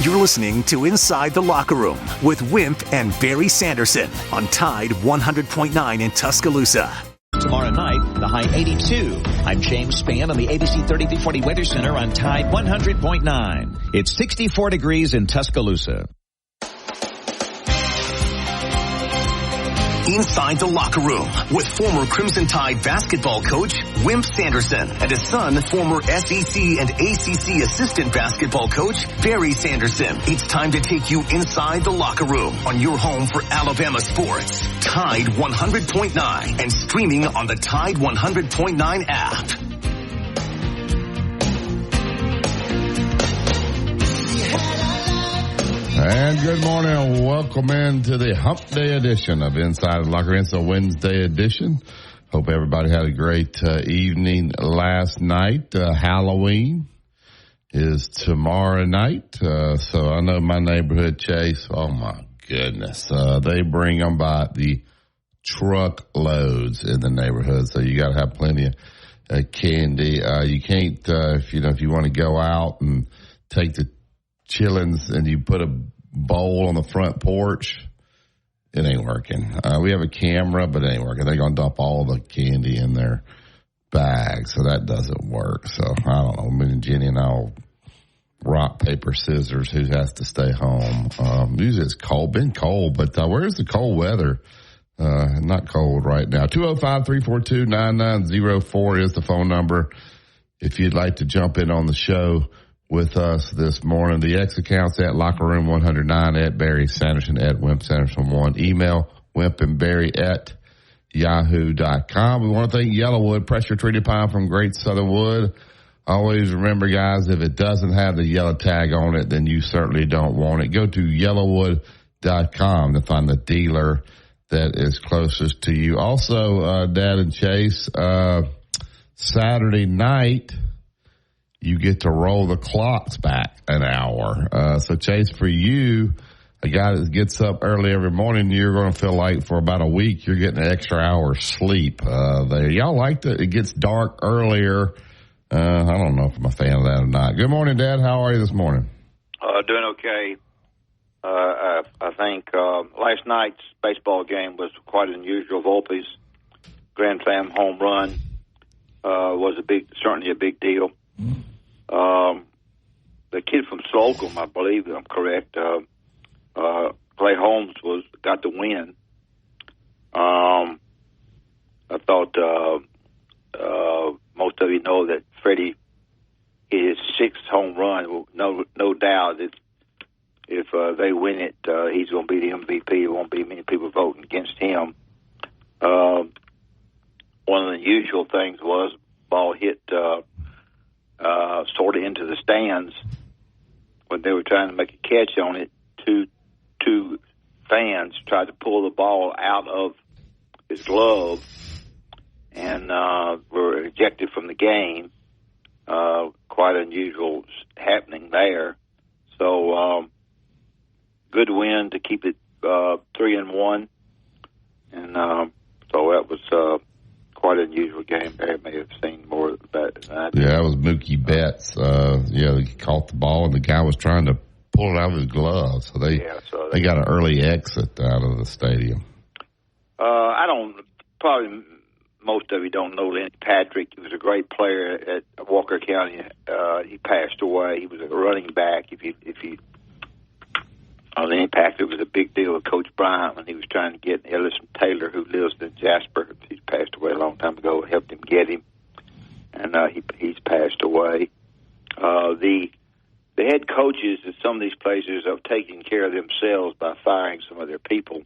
You're listening to Inside the Locker Room with Wimp and Barry Sanderson on Tide 100.9 in Tuscaloosa. Tomorrow night, the high 82. I'm James Spann on the ABC 3340 Weather Center on Tide 100.9. It's 64 degrees in Tuscaloosa. Inside the Locker Room with former Crimson Tide basketball coach Wimp Sanderson and his son, former SEC and ACC assistant basketball coach Barry Sanderson. It's time to take you inside the locker room on your home for Alabama sports. Tide 100.9 and streaming on the Tide 100.9 app. And good morning and welcome into the Hump Day edition of Inside the Locker Room. It's a Wednesday edition. Hope everybody had a great evening last night. Halloween is tomorrow night. So I know my neighborhood, Chase, oh my goodness. They bring them by the truckloads in the neighborhood. So you got to have plenty of candy. You can't, if you want to go out and take the chillins and you put a bowl on the front porch, it ain't working. We have a camera, but it ain't working. They're going to dump all the candy in their bag, so that doesn't work. So I don't know. Me and Jenny and I'll rock, paper, scissors. Who has to stay home? Usually it's cold, been cold, but where's the cold weather? Not cold right now. 205-342-9904 is the phone number if you'd like to jump in on the show with us this morning. The X accounts at Locker Room 109, at Barry Sanderson, at Wimp Sanderson 1. Email Wimp and Barry at yahoo.com. We want to thank Yellowwood, pressure treated pine from Great Southern Wood. Always remember, guys, if it doesn't have the yellow tag on it, then you certainly don't want it. Go to yellowwood.com to find the dealer that is closest to you. Also, Dad and Chase, Saturday night, you get to roll the clocks back an hour. So, Chase, for you, a guy that gets up early every morning, you're going to feel like for about a week you're getting an extra hour's sleep there. Y'all like that it gets dark earlier. I don't know if I'm a fan of that or not. Good morning, Dad. How are you this morning? Doing okay. I think last night's baseball game was quite unusual. Volpe's grand slam home run was certainly a big deal. The kid from Slocum, I believe I'm correct, Clay Holmes got the win. I thought most of you know that Freddie hit his sixth home run. No doubt if they win it, he's going to be the MVP. There won't be many people voting against him. One of the unusual things was ball hit sort of into the stands when they were trying to make a catch on it. Two fans tried to pull the ball out of his glove and were ejected from the game. Quite unusual happening there. So good win to keep it 3-1, and so that was quite an unusual game. I may have seen more of that than I did. Yeah, that was Mookie Betts. He caught the ball, and the guy was trying to pull it out of his glove. So they got an early exit out of the stadium. Probably most of you don't know Lenny Patrick. He was a great player at Walker County. He passed away. He was a running back. Lenny Patrick was a big deal with Coach Bryant when he was trying to get Ellison Taylor, who lives in Jasper. He's passed away a long time ago. Helped him get him, and he's passed away. The head coaches at some of these places have taken care of themselves by firing some of their people.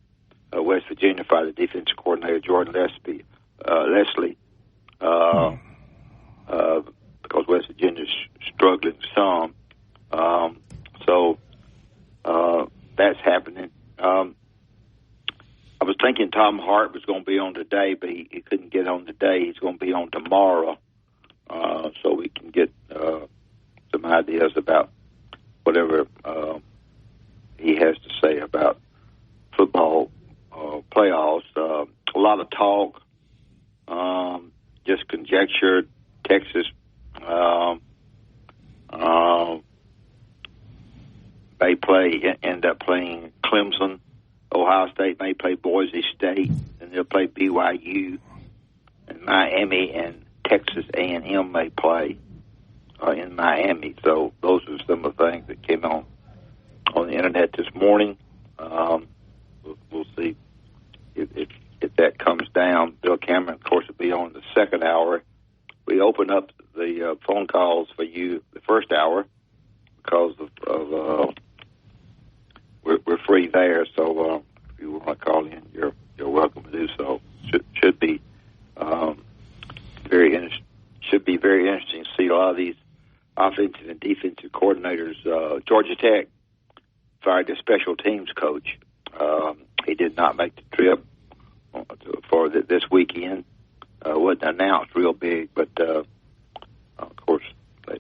West Virginia fired the defensive coordinator Jordan Leslie, because West Virginia's struggling some. So that's happening. I was thinking Tom Hart was going to be on today, but he couldn't get on today. He's going to be on tomorrow, so we can get some ideas about whatever he has to say about football playoffs. A lot of talk, just conjecture. Texas may end up playing Clemson. Ohio State may play Boise State, and they'll play BYU. And Miami and Texas A&M may play in Miami. So those are some of the things that came on the internet this morning. We'll see if that comes down. Bill Cameron, of course, will be on the second hour. We open up the phone calls for you the first hour because of we're free there. So if you want to call in, you're welcome to do so. Should be very interesting. Should be very interesting to see a lot of these offensive and defensive coordinators. Georgia Tech fired their special teams coach. He did not make the trip for this weekend. Wasn't announced real big, but of course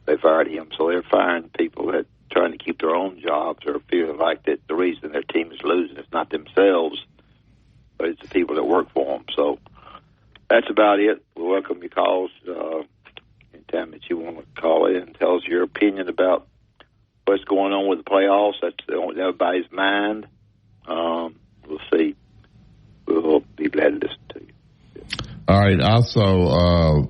they fired him. So they're firing people that are trying to keep their own jobs or feeling like that the reason their team is losing is not themselves, but it's the people that work for them. So that's about it. We welcome your calls anytime that you want to call in and tell us your opinion about what's going on with the playoffs. That's on everybody's mind. We'll see. We'll be glad to listen to you. All right. Also,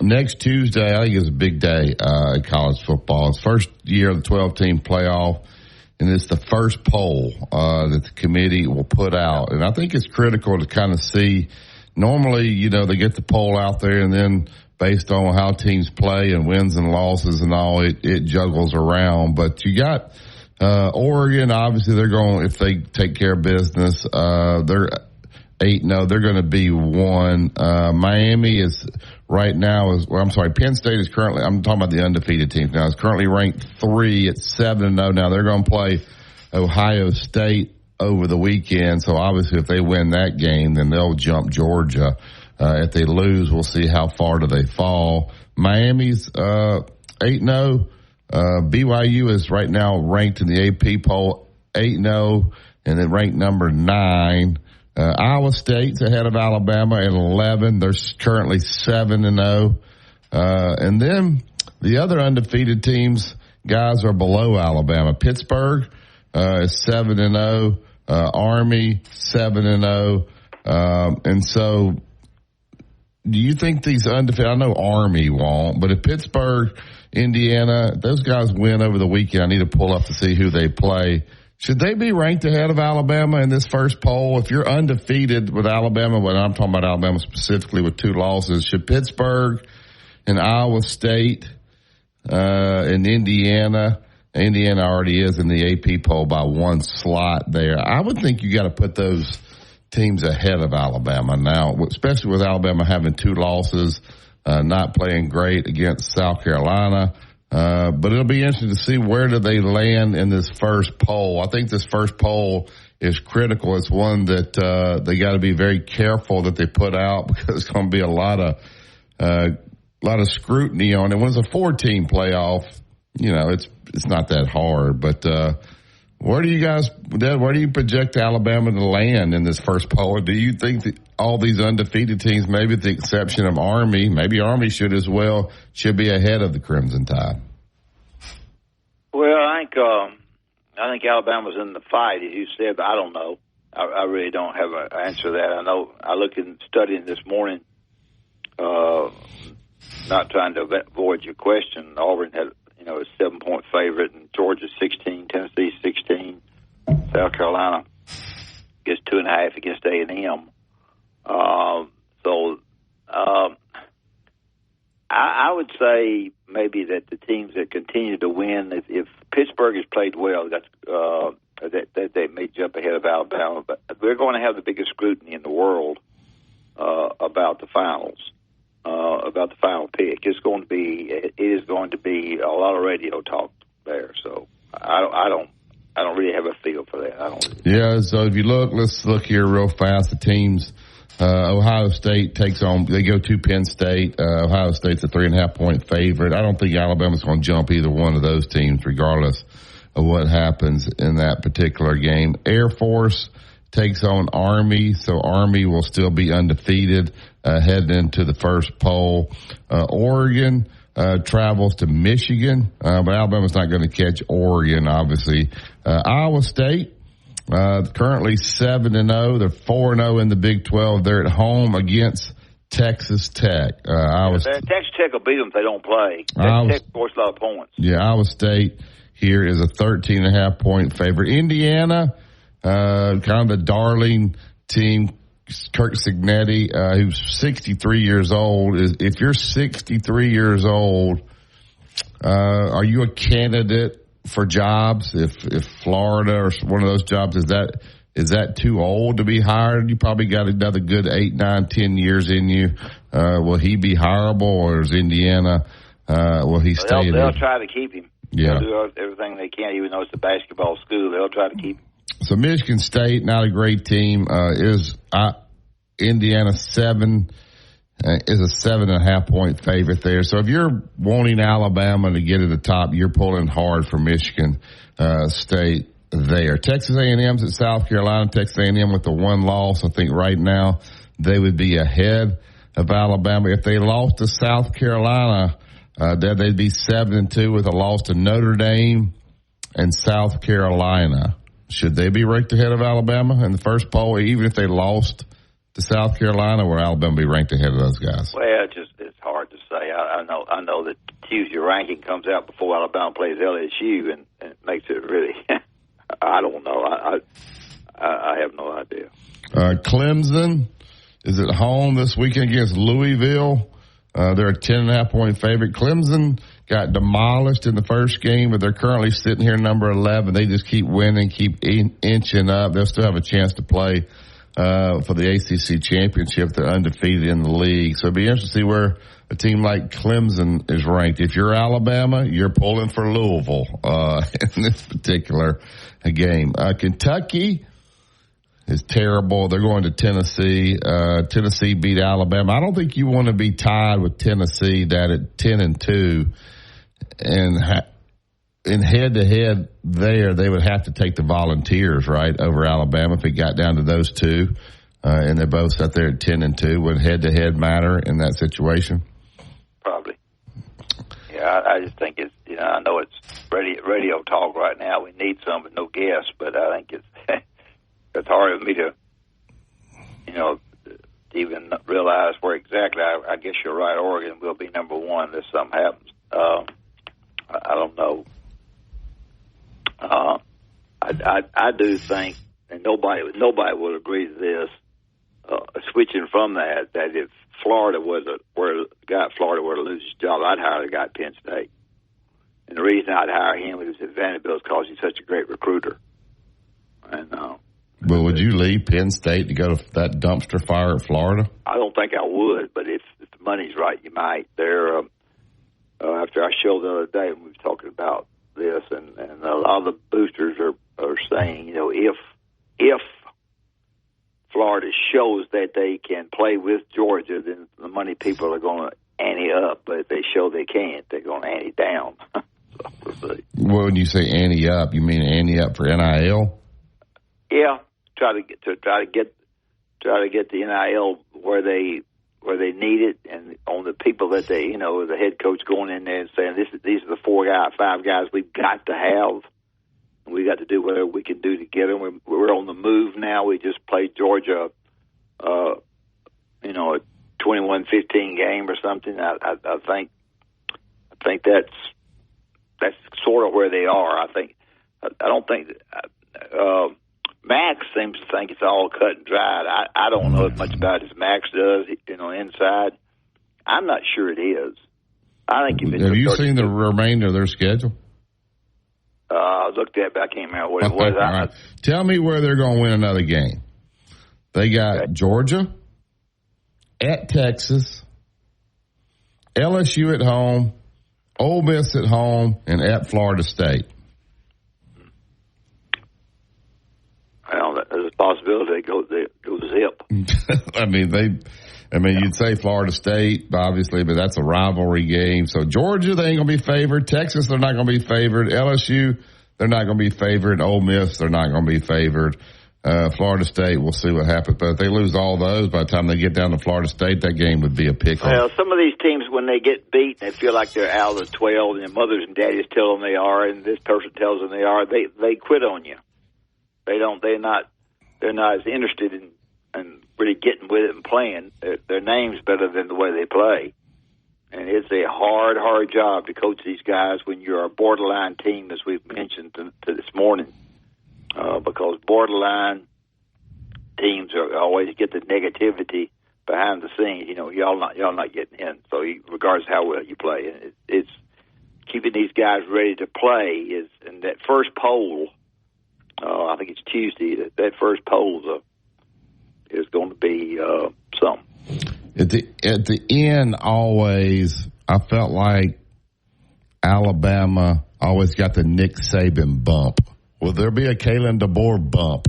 next Tuesday, I think is a big day in college football. It's first year of the 12-team playoff, and it's the first poll that the committee will put out. And I think it's critical to kind of see. Normally, they get the poll out there, and then based on how teams play and wins and losses and all, it juggles around. But you got Oregon, obviously they're going, if they take care of business, they're 8-0. They're going to be 1. Miami is right now Penn State is currently, I'm talking about the undefeated teams now, is currently ranked 3 at 7-0. Now they're going to play Ohio State over the weekend. So obviously if they win that game, then they'll jump Georgia. If they lose, we'll see how far do they fall. Miami's 8-0. BYU is right now ranked in the AP poll 8-0 and then ranked number 9. Iowa State's ahead of Alabama at 11. They're currently 7-0. And then the other undefeated teams, guys, are below Alabama. Pittsburgh is 7-0. Army 7-0. And so do you think these undefeated, I know Army won't, but if Pittsburgh, Indiana, those guys win over the weekend, I need to pull up to see who they play. Should they be ranked ahead of Alabama in this first poll? If you're undefeated with Alabama, when I'm talking about Alabama specifically with 2 losses, should Pittsburgh and Iowa State and Indiana already is in the AP poll by 1 slot there. I would think you got to put those teams ahead of Alabama now, especially with Alabama having 2 losses, not playing great against South Carolina. But it'll be interesting to see where do they land in this first poll. I think this first poll is critical. It's one that they got to be very careful that they put out because it's going to be a lot of scrutiny on it. When it's a 4-team playoff, it's not that hard. But where do you guys, Dad, where do you project Alabama to land in this first poll? Do you think that all these undefeated teams, maybe with the exception of Army, maybe Army should as well, should be ahead of the Crimson Tide? Well, I think Alabama's in the fight, as you said, but I don't know. I really don't have an answer to that. I know I looked in studying this morning, not trying to avoid your question. Auburn had, a 7-point favorite, and Georgia 16, Tennessee 16, South Carolina gets 2.5 against A&M. I would say maybe that the teams that continue to win, if Pittsburgh has played well, that they may jump ahead of Alabama. But we're going to have the biggest scrutiny in the world about the finals, about the final pick. It is going to be a lot of radio talk there. So I don't really have a feel for that. Yeah. So if you let's look here real fast. The teams. Ohio State they go to Penn State. Ohio State's a 3.5-point favorite. I don't think Alabama's going to jump either one of those teams regardless of what happens in that particular game. Air Force takes on Army, so Army will still be undefeated heading into the first poll. Oregon travels to Michigan, but Alabama's not going to catch Oregon, obviously. Iowa State, currently 7-0. They're 4-0 in the Big 12. They're at home against Texas Tech. Texas Tech will beat them if they don't play. Texas Tech scores a lot of points. Yeah, Iowa State here is a 13.5-point favorite. Indiana, kind of the darling team. Kirk Cignetti, who's 63 years old. If you're 63 years old, are you a candidate for jobs? If Florida or one of those jobs, is that too old to be hired? You probably got another good 8, 9, 10 years in you. Will he be hireable, or is Indiana, will he stay? They'll try to keep him. Yeah. They'll do everything they can, even though it's a basketball school. They'll try to keep him. So Michigan State, not a great team, Indiana is a 7.5-point favorite there. So if you're wanting Alabama to get to the top, you're pulling hard for Michigan State there. Texas A&M's at South Carolina. Texas A&M with the one loss. I think right now they would be ahead of Alabama. If they lost to South Carolina, they'd be 7-2 with a loss to Notre Dame and South Carolina. Should they be ranked ahead of Alabama in the first poll, even if they lost to South Carolina, or Alabama be ranked ahead of those guys? Well, it's hard to say. I know that Tuesday ranking comes out before Alabama plays LSU, and it makes it really. I don't know. I have no idea. Clemson is at home this weekend against Louisville. They're a 10.5-point favorite. Clemson got demolished in the first game, but they're currently sitting here number 11. They just keep winning, keep inching up. They'll still have a chance to play for the ACC championship. They're undefeated in the league. So it'd be interesting to see where a team like Clemson is ranked. If you're Alabama, you're pulling for Louisville in this particular game. Kentucky is terrible. They're going to Tennessee. Tennessee beat Alabama. I don't think you want to be tied with Tennessee that at 10-2 and in head-to-head there, they would have to take the Volunteers, right, over Alabama if it got down to those two. And they're both sat there at 10-2. Would head-to-head matter in that situation? Probably. Yeah, I just think it's, I know it's radio talk right now. We need some, but no guests. But I think it's hard for me to, even realize where exactly. I guess you're right. Oregon will be number one if something happens. I don't know. I do think, and nobody will agree to this. Switching from that if Florida were to lose his job, I'd hire the guy at Penn State. And the reason I'd hire him is at Vanderbilt is because he's such a great recruiter. And well, would you leave Penn State to go to that dumpster fire at Florida? I don't think I would, but if the money's right, you might. They're after our show the other day, we were talking about this, and a lot of the boosters are saying, if Florida shows that they can play with Georgia, then the money people are going to ante up. But if they show they can't, they're going to ante down. So we'll see. Well, when you say ante up, you mean ante up for NIL? Yeah, try to get the NIL where they need it, and on the people that they, the head coach going in there and saying these are the 5 guys we've got to have. We got to do whatever we can do to get them. We're on the move now. We just played Georgia, a 21-15 game or something. I think that's sort of where they are. I don't think Max seems to think it's all cut and dried. I don't know as much about it as Max does, inside. I'm not sure it is. I think have you seen the remainder of their schedule? I looked at it, but I can't remember what it was. All right. Tell me where they're going to win another game. They got Georgia, at Texas, LSU at home, Ole Miss at home, and at Florida State. Well, there's a possibility they go zip. You'd say Florida State, obviously, but that's a rivalry game. So Georgia, they ain't going to be favored. Texas, they're not going to be favored. LSU, they're not going to be favored. Ole Miss, they're not going to be favored. Florida State, we'll see what happens. But if they lose all those, by the time they get down to Florida State, that game would be a pickle. Well, some of these teams, when they get beat, they feel like they're out of the 12, and their mothers and daddies tell them they are, and this person tells them they are. They quit on you. They're not as interested in really getting with it and playing. Their name's better than the way they play. And it's a hard job to coach these guys when you're a borderline team, as we've mentioned to this morning, because borderline teams always get the negativity behind the scenes. You know, y'all not getting in. So regardless of how well you play, it's keeping these guys ready to play. And that first poll, I think it's Tuesday. That first poll is going to be something. At the end, always, I felt like Alabama always got the Nick Saban bump. Will there be a Kalen DeBoer bump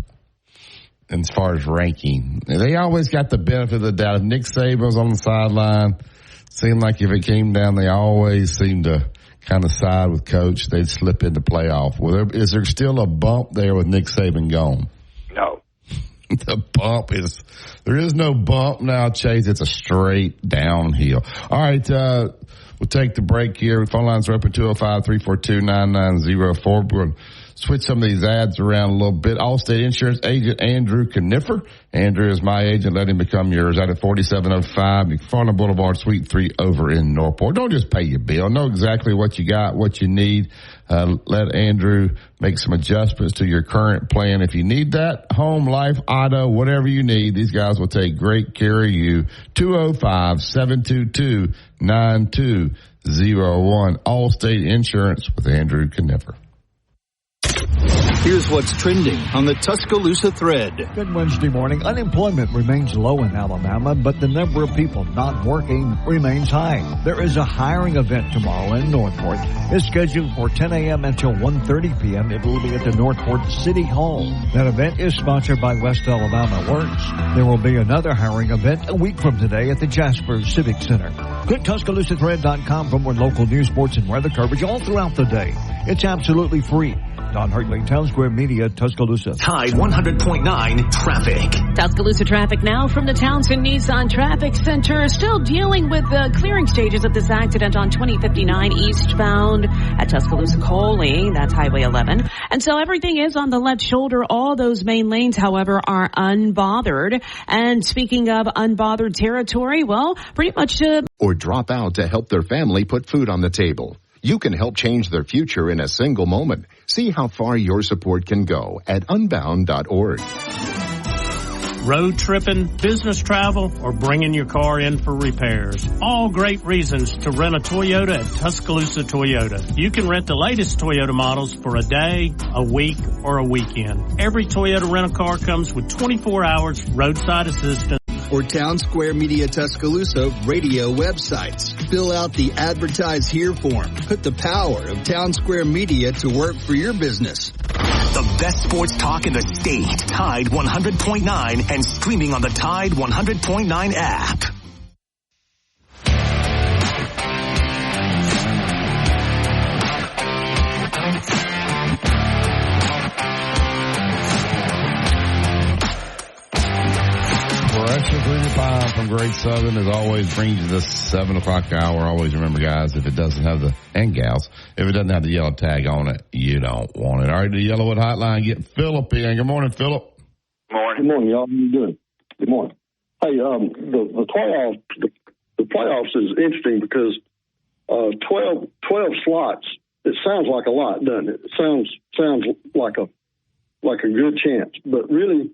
as far as ranking? They always got the benefit of the doubt. If Nick Saban was on the sideline, seemed like if it came down, they always seemed to kind of side with Coach. They'd slip into playoff. Is there still a bump there with Nick Saban gone? No. There is no bump now, Chase. It's a straight downhill. All right, we'll take the break here. Phone lines are open 205-342-9904. We're going to switch some of these ads around a little bit. Allstate Insurance agent Andrew Kniffer. Andrew is my agent. Let him become yours. Out at 4705 McFarland Boulevard, Suite 3 over in Northport. Don't just pay your bill. Know exactly what you got, what you need. Let Andrew make some adjustments to your current plan. If you need that, home, life, auto, whatever you need, these guys will take great care of you. 205-722-9201. Allstate Insurance with Andrew Kniffer. Here's what's trending on the Tuscaloosa thread. Good Wednesday morning. Unemployment remains low in Alabama, but the number of people not working remains high. There is a hiring event tomorrow in Northport. It's scheduled for 10 a.m. until 1:30 p.m. It will be at the Northport City Hall. That event is sponsored by West Alabama Works. There will be another hiring event a week from today at the Jasper Civic Center. Click TuscaloosaThread.com for more local news, sports, and weather coverage all throughout the day. It's absolutely free. Don Hartley, Town Square Media, Tuscaloosa. Tide 100.9 traffic. Tuscaloosa traffic now from the Townsend Nissan Traffic Center. Still dealing with the clearing stages of this accident on 2059 eastbound at Tuscaloosa Coley. That's Highway 11. And so everything is on the left shoulder. All those main lanes, however, are unbothered. And speaking of unbothered territory, well, pretty much... Or drop out to help their family put food on the table. You can help change their future in a single moment. See how far your support can go at unbound.org. Road tripping, business travel, or bringing your car in for repairs. All great reasons to rent a Toyota at Tuscaloosa Toyota. You can rent the latest Toyota models for a day, a week, or a weekend. Every Toyota rental car comes with 24 hours roadside assistance. Or Town Square Media Tuscaloosa radio websites. Fill out the Advertise Here form. Put the power of Town Square Media to work for your business. The best sports talk in the state. Tide 100.9 and streaming on the Tide 100.9 app. From Great Southern, as always, brings you the 7 o'clock hour. Always remember, guys, if it doesn't have and gals, if it doesn't have the yellow tag on it, you don't want it. All right, the Yellowwood Hotline, get Philip in. Good morning, Philip. Morning. Good morning, y'all. How you doing? Good morning. Hey, the playoffs is interesting because 12 slots. It sounds like a lot, doesn't it? It sounds like a good chance, but really,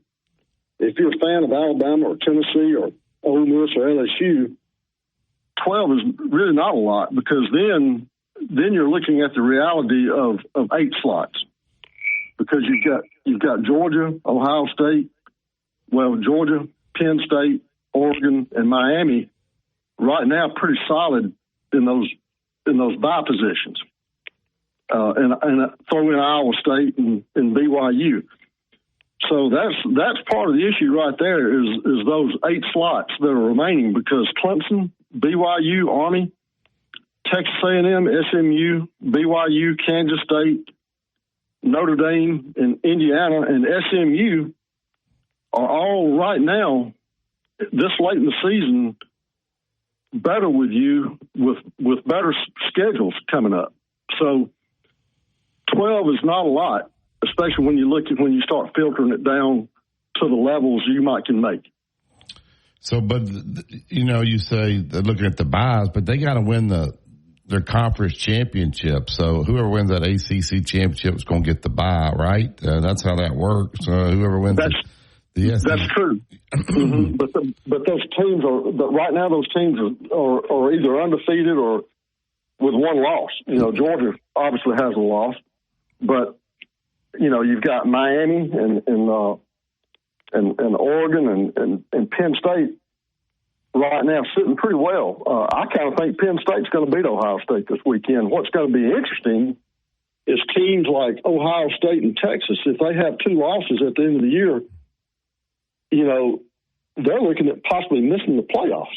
if you're a fan of Alabama or Tennessee or Ole Miss or LSU, 12 is really not a lot because then you're looking at the reality of 8 slots because you've got Georgia, Ohio State, Georgia, Penn State, Oregon, and Miami right now pretty solid in those bye positions, and throw in Iowa State and BYU. So that's part of the issue right there is those 8 slots that are remaining because Clemson, BYU, Army, Texas A&M, SMU, BYU, Kansas State, Notre Dame, and Indiana, and SMU are all right now, this late in the season, better with you with better schedules coming up. So 12 is not a lot, especially when you start filtering it down to the levels you might can make. So, but you say they're looking at the buys, but they got to win their conference championship. So whoever wins that ACC championship is going to get the bye, right? That's how that works. Whoever wins that's true. Mm-hmm. But those teams right now those teams are either undefeated or with one loss. Georgia obviously has a loss, but you've got Miami and Oregon and Penn State right now sitting pretty well. I kind of think Penn State's going to beat Ohio State this weekend. What's going to be interesting is teams like Ohio State and Texas, if they have 2 losses at the end of the year, they're looking at possibly missing the playoffs.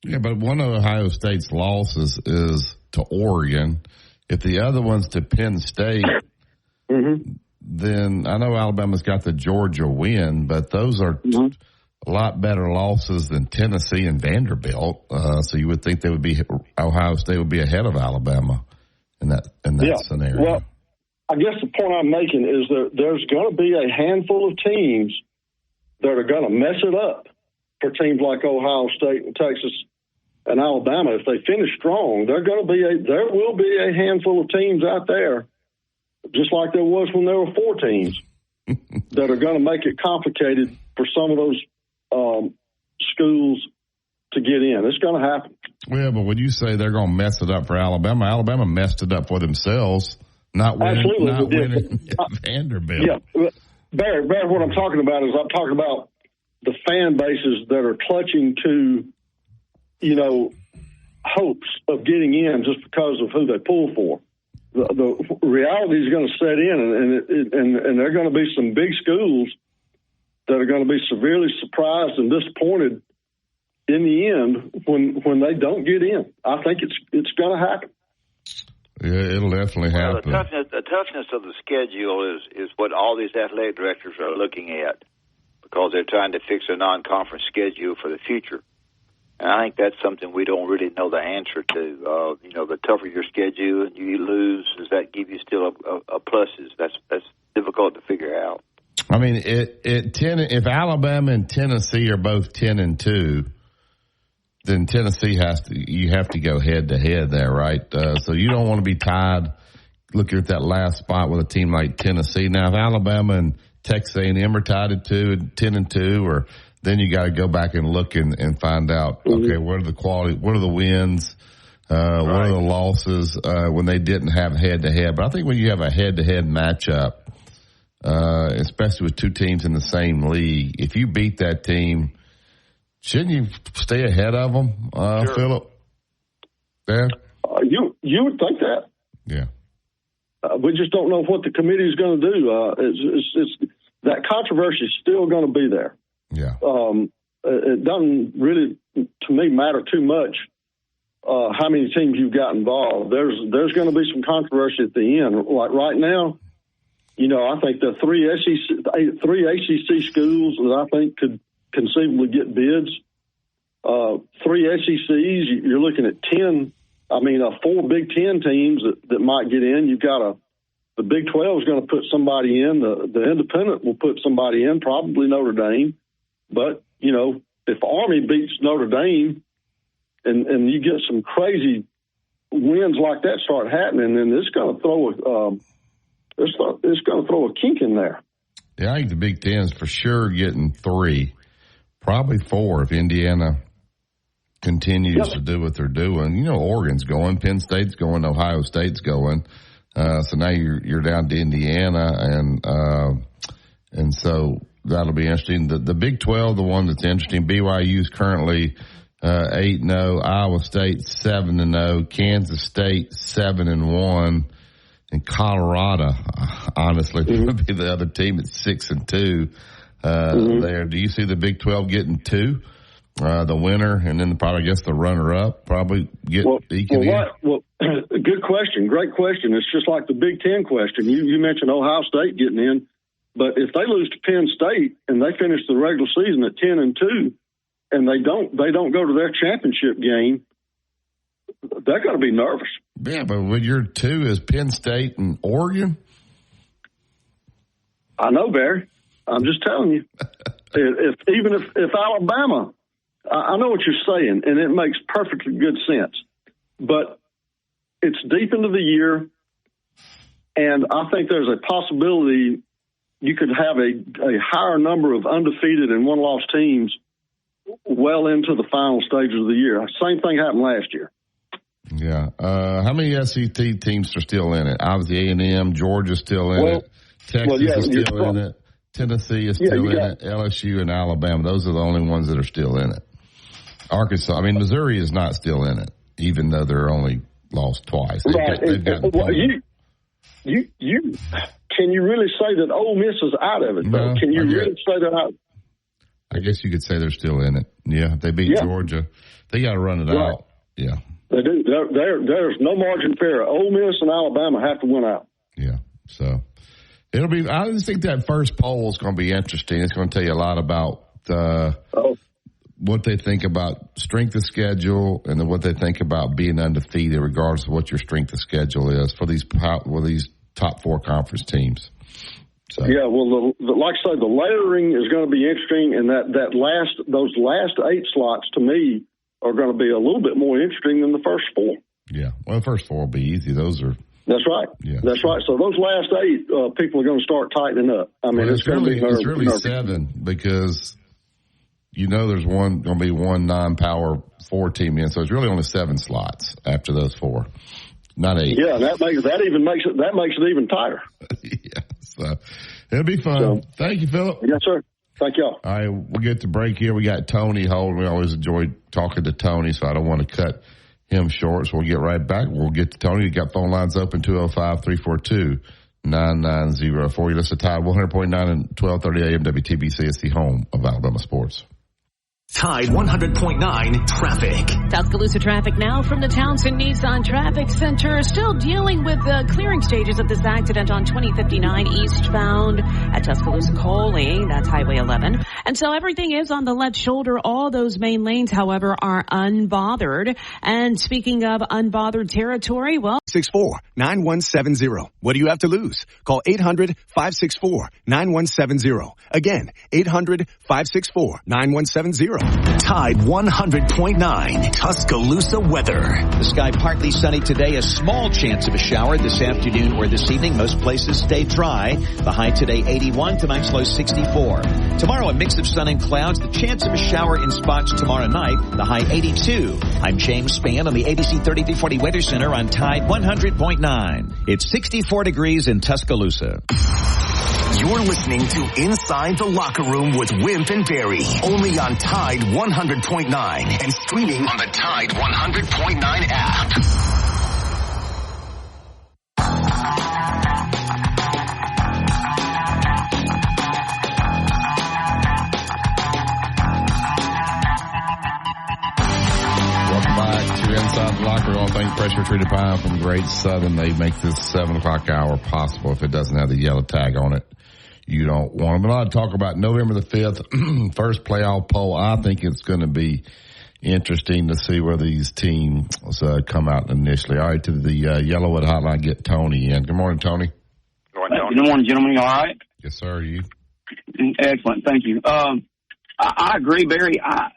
Yeah, but one of Ohio State's losses is to Oregon. If the other one's to Penn State, then I know Alabama's got the Georgia win, but those are a lot better losses than Tennessee and Vanderbilt. So you would think Ohio State would be ahead of Alabama in that scenario. Well, I guess the point I'm making is that there's going to be a handful of teams that are going to mess it up for teams like Ohio State and Texas and Alabama. If they finish strong, there will be a handful of teams out there, just like there was when there were 4 teams, that are going to make it complicated for some of those schools to get in. It's going to happen. Yeah, but when you say they're going to mess it up for Alabama, Alabama messed it up for themselves, not winning Vanderbilt. Yeah, Barry, what I'm talking about is I'm talking about the fan bases that are clutching to, hopes of getting in just because of who they pull for. The reality is going to set in, and there are going to be some big schools that are going to be severely surprised and disappointed in the end when they don't get in. I think it's going to happen. Yeah, it'll definitely happen. The toughness of the schedule is what all these athletic directors are looking at, because they're trying to fix a non-conference schedule for the future. And I think that's something we don't really know the answer to. The tougher your schedule and you lose, does that give you still a pluses? That's difficult to figure out. I mean, if Alabama and Tennessee are both 10-2, then Tennessee you have to go head to head there, right? So you don't want to be tied looking at that last spot with a team like Tennessee. Now, if Alabama and Texas A&M are tied at 10-2, or then you got to go back and look and find out, okay, what are the quality, what are the wins, what are the losses when they didn't have head to head. But I think when you have a head to head matchup, especially with 2 teams in the same league, if you beat that team, shouldn't you stay ahead of them, sure. Philip? Yeah. You would think that. Yeah. We just don't know what the committee is going to do. It's that controversy is still going to be there. Yeah. It doesn't really, to me, matter too much how many teams you've got involved. There's going to be some controversy at the end. Like right now, I think the 3 ACC schools that I think could conceivably get bids. 3 SECs, you're looking at 4 Big Ten teams that might get in. You've got the Big 12 is going to put somebody in. The Independent will put somebody in, probably Notre Dame. But, if Army beats Notre Dame and you get some crazy wins like that start happening, then it's going to throw a kink in there. Yeah, I think the Big Ten is for sure getting 3. Probably 4 if Indiana continues to do what they're doing. Oregon's going, Penn State's going, Ohio State's going. So now you're down to Indiana, and so that'll be interesting. The Big 12, the one that's interesting, BYU's currently 8-0, Iowa State 7-0, Kansas State 7-1, and Colorado, honestly, would be the other team at 6-2. There. Do you see the Big 12 getting 2, the winner, and then probably, I guess, the runner-up probably get eking in? Well, good question. Great question. It's just like the Big 10 question. You mentioned Ohio State getting in. But if they lose to Penn State and they finish the regular season at 10-2, and they don't go to their championship game, they're going to be nervous. Yeah, but when your 2 is Penn State and Oregon. I know, Barry. I'm just telling you. If Alabama, I know what you're saying, and it makes perfectly good sense. But it's deep into the year, and I think there's a possibility you could have a higher number of undefeated and one-loss teams well into the final stages of the year. Same thing happened last year. Yeah. How many SEC teams are still in it? Obviously, A&M, Georgia's still in it. Texas is still in it. Tennessee is still in it. LSU and Alabama. Those are the only ones that are still in it. Arkansas. I mean, Missouri is not still in it, even though they're only lost twice. Can you really say that Ole Miss is out of it, though? No, Can you really say that? I guess you could say they're still in it. Yeah, they beat Georgia. They got to run it out. Yeah. They do. There's no margin for error. Ole Miss and Alabama have to win out. Yeah. So it'll be. I just think that first poll is going to be interesting. It's going to tell you a lot about what they think about strength of schedule and then what they think about being undefeated, regardless of what your strength of schedule is for these top 4 conference teams. So. Yeah, well, like I say, the layering is going to be interesting, and those last 8 slots to me are going to be a little bit more interesting than the first 4. Yeah, well, the first 4 will be easy. Those are. That's right. Yeah. That's right. So those last 8 people are going to start tightening up. I mean, it's really 7 because there's going to be one non-power 4 team in, so it's really only 7 slots after those 4. Not 8. Yeah, that makes it even tighter. Yeah, so it'll be fun. So, thank you, Philip. Yes, sir. Thank y'all. All right, we'll get to break here. We got Tony holding. We always enjoy talking to Tony, so I don't want to cut him short. So we'll get right back. We'll get to Tony. We got phone lines open 205-342-9904. You listen to Tide 100.9 and 1230 AM WTBC. It's the home of Alabama sports. Tide 100.9 traffic. Tuscaloosa traffic now from the Townsend Nissan Traffic Center. Still dealing with the clearing stages of this accident on 2059 eastbound at Tuscaloosa Coley. That's Highway 11. And so everything is on the left shoulder. All those main lanes, however, are unbothered. And speaking of unbothered territory, well, 864-9170. What do you have to lose? Call 800-564-9170. Again, 800-564-9170. Tide 100.9 Tuscaloosa weather. The sky partly sunny today. A small chance of a shower this afternoon or this evening. Most places stay dry. The high today 81, tonight's low 64. Tomorrow a mix of sun and clouds. The chance of a shower in spots tomorrow night. The high 82. I'm James Spann on the ABC 3340 Weather Center on Tide 100.9. It's 64 degrees in Tuscaloosa. You're listening to Inside the Locker Room with Wimp and Barry, only on Tide 100.9 and streaming on the Tide 100.9 app. Welcome back to Inside the Locker Room. Thank Pressure Treated Pine from Great Southern. They make this 7 o'clock hour possible. If it doesn't have the yellow tag on it, you don't want them. A lot of talk about November the 5th, first playoff poll. I think it's going to be interesting to see where these teams come out initially. All right, to the Yellowwood Hotline, get Tony in. Good morning, Tony. Good morning, Tony. Good morning, gentlemen. You all right? Yes, sir. You? Excellent. Thank you. I agree, Barry. I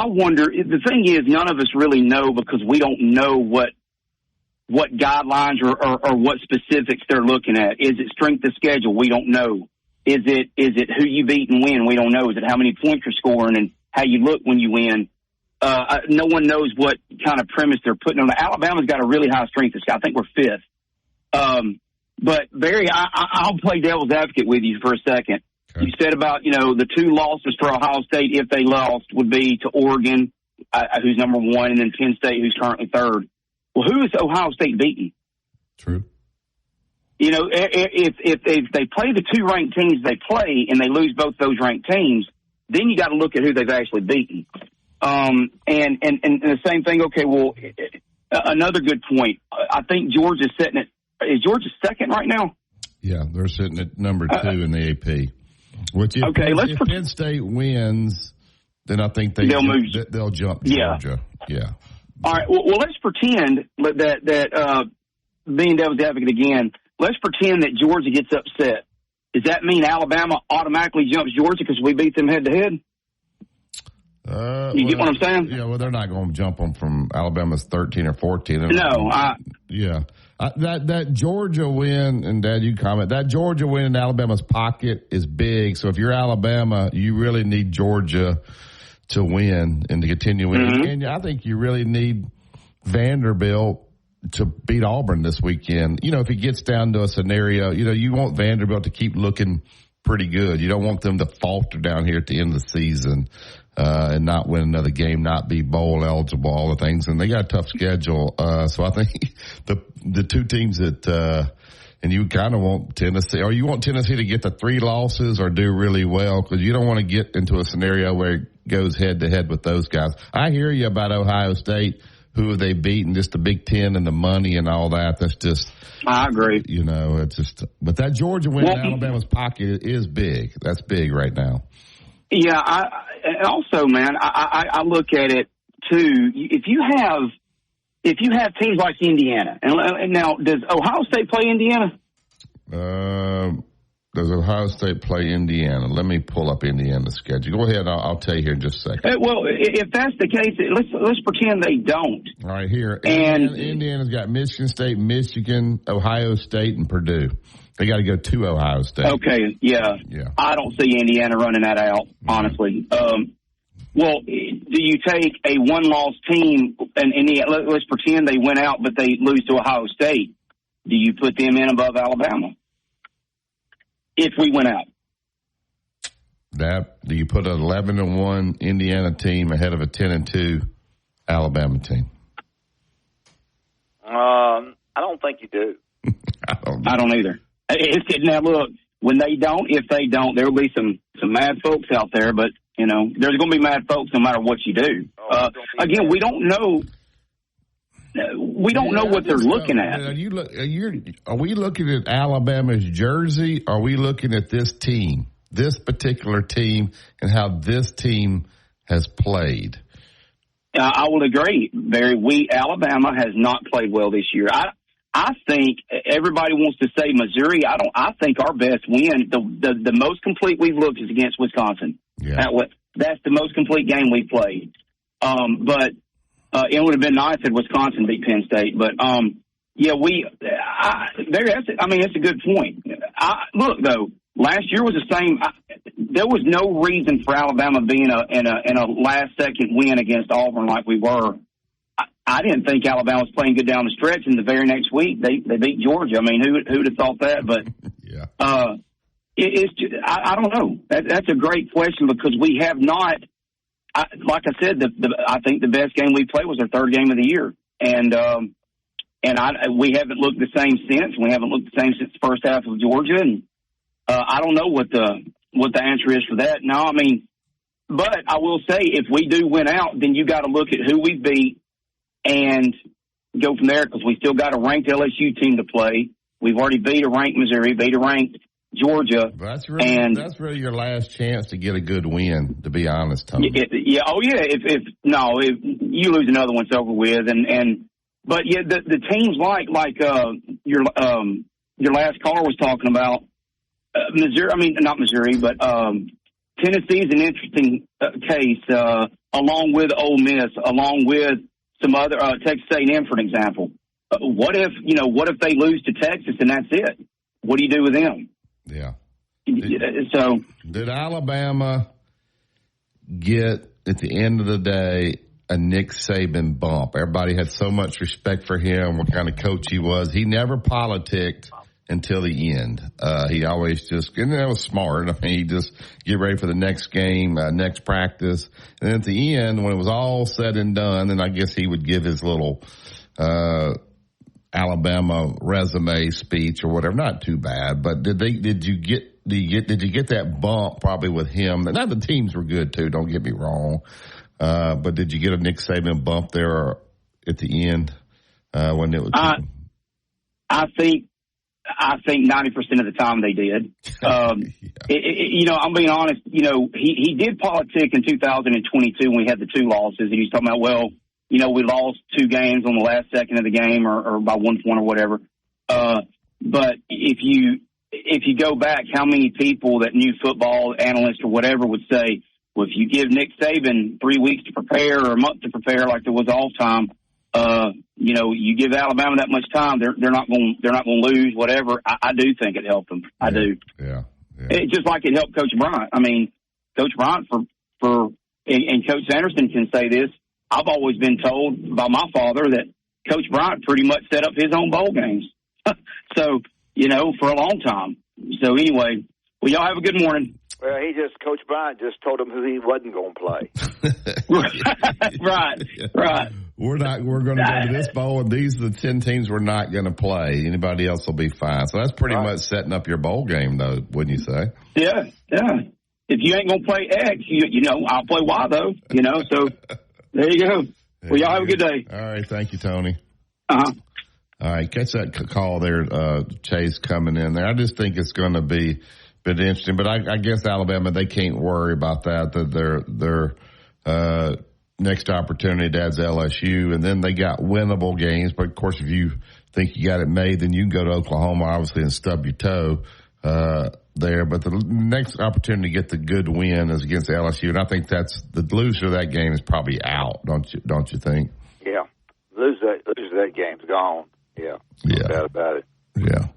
wonder, the thing is, none of us really know because we don't know what guidelines or what specifics they're looking at. Is it strength of schedule? We don't know. Is it who you beat and win? We don't know. Is it how many points you're scoring and how you look when you win? No one knows what kind of premise they're putting on. Alabama's got a really high strength of schedule. I think we're 5th. But Barry, I'll play devil's advocate with you for a second. Okay. You said about, the 2 losses for Ohio State, if they lost, would be to Oregon, who's number 1, and then Penn State, who's currently 3rd. Well, who is Ohio State beating? True. If they play the 2 ranked teams they play and they lose both those ranked teams, then you got to look at who they've actually beaten. And the same thing. Okay, well, another good point. I think Georgia's setting it. Is Georgia 2nd right now? Yeah, they're sitting at number 2 in the AP. Which if Penn State wins, then I think they'll jump Georgia. Yeah. All right. Well, let's pretend that being devil's advocate again, let's pretend that Georgia gets upset. Does that mean Alabama automatically jumps Georgia because we beat them head to head? You get what I'm saying? Yeah, well, they're not going to jump them from Alabama's 13 or 14. That Georgia win, and Dad, you comment, that Georgia win in Alabama's pocket is big. So if you're Alabama, you really need Georgia to win and to continue winning. Mm-hmm. And I think you really need Vanderbilt to beat Auburn this weekend. If it gets down to a scenario, you want Vanderbilt to keep looking pretty good. You don't want them to falter down here at the end of the season and not win another game, not be bowl eligible, all the things. And they got a tough schedule. So I think the two teams that and you kind of want Tennessee, or you want Tennessee to get the 3 losses or do really well, because you don't want to get into a scenario where it goes head to head with those guys. I hear you about Ohio State. Who have they beaten? Just the Big Ten and the money and all that. That's just. I agree. It's just. But that Georgia win in Alabama's pocket is big. That's big right now. Yeah. Also, man, I look at it too. If you have teams like Indiana, and now does Ohio State play Indiana? Does Ohio State play Indiana? Let me pull up Indiana's schedule. Go ahead. I'll tell you here in just a second. Well, if that's the case, let's pretend they don't. All right, here. And Indiana's got Michigan State, Michigan, Ohio State, and Purdue. They got to go to Ohio State. Okay, yeah. I don't see Indiana running that out, honestly. Well, do you take a one-loss team, and let's pretend they went out, but they lose to Ohio State. Do you put them in above Alabama? If we went out. Do you put an 11-1 Indiana team ahead of a 10-2 Alabama team? I don't think you do. I don't either. Now, look, if they don't, there will be some mad folks out there, but, there's going to be mad folks no matter what you do. Again, we don't know. We don't know what they're looking at. Are we looking at Alabama's jersey? Or are we looking at this team, this particular team, and how this team has played? I will agree, Barry. Alabama has not played well this year. I think everybody wants to say Missouri. I think our best win, the most complete we've looked, is against Wisconsin. Yeah. That's the most complete game we've played. But. It would have been nice if Wisconsin beat Penn State, but it's a good point. Look though, last year was the same. There was no reason for Alabama being in a last second win against Auburn like we were. I didn't think Alabama was playing good down the stretch, and the very next week they beat Georgia. I mean, who'd have thought that? But yeah, it's just, I don't know. That's a great question because we have not. Like I said, I think the best game we played was our third game of the year, and we haven't looked the same since. We haven't looked the same since the first half of Georgia, and I don't know what the answer is for that. No, I mean, but I will say if we do win out, then you got to look at who we beat and go from there because we still got a ranked LSU team to play. We've already beat a ranked Missouri, beat a ranked Georgia. That's really your last chance to get a good win, to be honest, Tony. If you lose another one, it's over with. But the teams like your last caller was talking about Missouri. I mean, not Missouri, but Tennessee is an interesting case, along with Ole Miss, along with some other Texas A&M, for an example. What if they lose to Texas and that's it? What do you do with them? Yeah. Did Alabama get, at the end of the day, a Nick Saban bump? Everybody had so much respect for him, what kind of coach he was. He never politicked until the end. He always and that was smart. I mean, he just get ready for the next game, next practice. And then at the end, when it was all said and done, then I guess he would give his little Alabama resume speech or whatever. Not too bad, but did you get that bump probably with him? Now the teams were good too, don't get me wrong. But did you get a Nick Saban bump there at the end when it was? I think 90% of the time they did. I'm being honest. He did politic in 2022 when we had the 2 losses, and he's talking about, we lost 2 games on the last second of the game or by 1 point or whatever. But if you go back, how many people that knew football, analysts or whatever, would say, well, if you give Nick Saban 3 weeks to prepare or a month to prepare, like there was all time, you give Alabama that much time, they're not going to lose. Whatever. I do think it helped them. I do. Yeah. It's just like it helped Coach Bryant. I mean, Coach Bryant and Coach Sanderson can say this. I've always been told by my father that Coach Bryant pretty much set up his own bowl games. So, for a long time. So anyway, y'all have a good morning. Well, Coach Bryant just told him who he wasn't going to play. Right. We're going to go to this bowl, and these are the 10 teams we're not going to play. Anybody else will be fine. So that's pretty much setting up your bowl game, though, wouldn't you say? Yeah. If you ain't going to play X, I'll play Y, though. So there you go. Well, y'all have a good day. All right. Thank you, Tony. Uh-huh. All right. Catch that call there, Chase, coming in there. I just think it's going to be bit interesting, but I guess Alabama, they can't worry about that. Their next opportunity, Dad's LSU, and then they got winnable games. But of course, if you think you got it made, then you can go to Oklahoma, obviously, and stub your toe there. But the next opportunity to get the good win is against LSU, and I think that's the loser of that game is probably out. Don't you think? Yeah, loser that game's gone. Yeah, no doubt about it. Yeah.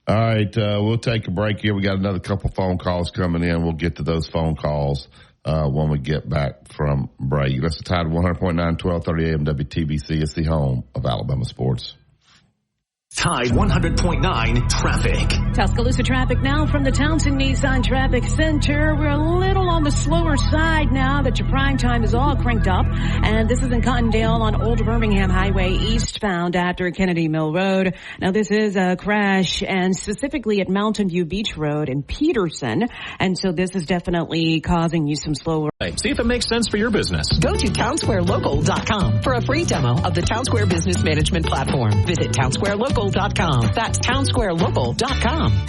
All right, we'll take a break here. We got another couple phone calls coming in. We'll get to those phone calls when we get back from break. That's the Tide 100.9, 1230 AM WTBC. It's the home of Alabama sports. Tide 100.9 traffic. Tuscaloosa traffic now from the Townsend Nissan Traffic Center. We're a little on the slower side now that your prime time is all cranked up. And this is in Cottondale on Old Birmingham Highway eastbound after Kennedy Mill Road. Now this is a crash, and specifically at Mountain View Beach Road in Peterson. And so this is definitely causing you some slower. See if it makes sense for your business. Go to townsquarelocal.com for a free demo of the Townsquare Business Management Platform. Visit townsquarelocal.com. That's townsquarelocal.com.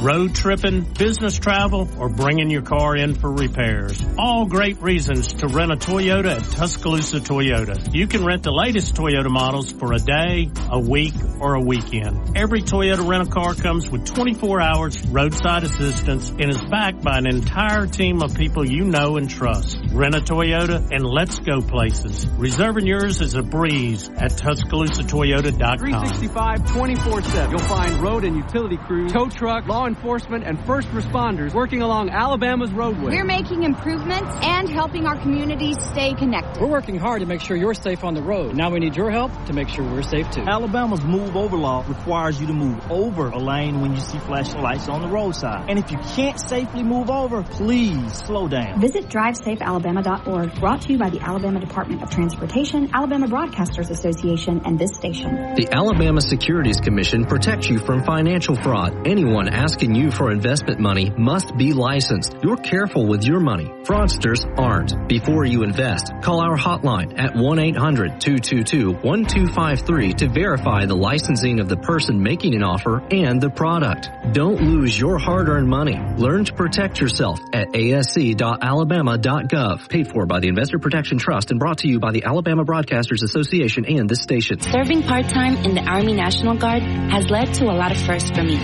Road tripping, business travel, or bringing your car in for repairs. All great reasons to rent a Toyota at Tuscaloosa Toyota. You can rent the latest Toyota models for a day, a week, or a weekend. Every Toyota rent-a-car comes with 24 hours roadside assistance and is backed by an entire team of people you know and trust. Rent a Toyota and let's go places. Reserving yours is a breeze at TuscaloosaToyota.com. 365, 24/7. You'll find road and utility crews, tow truck, law enforcement, and first responders working along Alabama's roadway. We're making improvements and helping our communities stay connected. We're working hard to make sure you're safe on the road. Now we need your help to make sure we're safe too. Alabama's move over law requires you to move over a lane when you see flashing lights on the roadside. And if you can't safely move over, please slow down. Visit DriveSafeAlabama.org, brought to you by the Alabama Department of Transportation, Alabama Broadcasters Association, and this station. The Alabama Securities Commission protects you from financial fraud. Anyone asking you for investment money must be licensed. You're careful with your money. Fraudsters aren't. Before you invest, call our hotline at 1-800-222-1253 to verify the licensing of the person making an offer and the product. Don't lose your hard-earned money. Learn to protect yourself at asc.alabama.gov. Paid for by the Investor Protection Trust and brought to you by the Alabama Broadcasters Association and this station. Serving part-time in the Army National Guard has led to a lot of firsts for me.